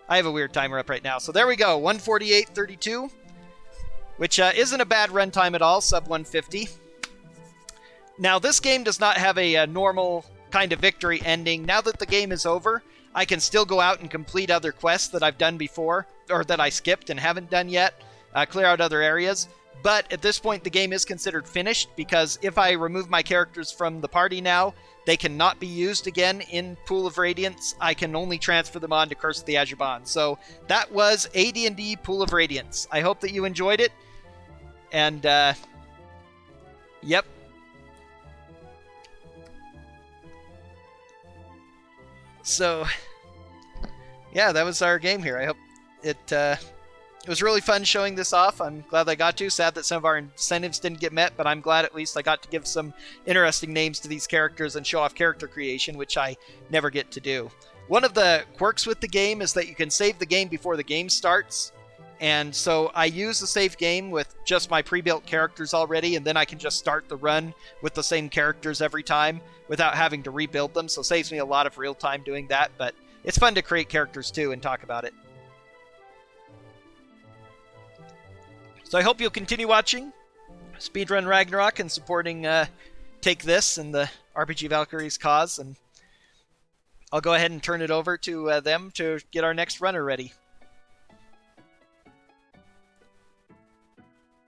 I have a weird timer up right now. So there we go, 148.32, which isn't a bad runtime at all, sub 150. Now, this game does not have a normal kind of victory ending. Now that the game is over, I can still go out and complete other quests that I've done before, or that I skipped and haven't done yet, clear out other areas. But at this point, the game is considered finished, because if I remove my characters from the party now, they cannot be used again in Pool of Radiance. I can only transfer them on to Curse of the Azure Bond. So that was AD&D Pool of Radiance. I hope that you enjoyed it. And, yep. So, yeah, that was our game here. I hope it was really fun showing this off. I'm glad I got to. Sad that some of our incentives didn't get met, but I'm glad at least I got to give some interesting names to these characters and show off character creation, which I never get to do. One of the quirks with the game is that you can save the game before the game starts. And so I use the save game with just my pre-built characters already, and then I can just start the run with the same characters every time without having to rebuild them. So it saves me a lot of real time doing that, but it's fun to create characters too and talk about it. So I hope you'll continue watching Speedrun Ragnarok and supporting Take This and the RPG Valkyries cause. And I'll go ahead and turn it over to them to get our next runner ready.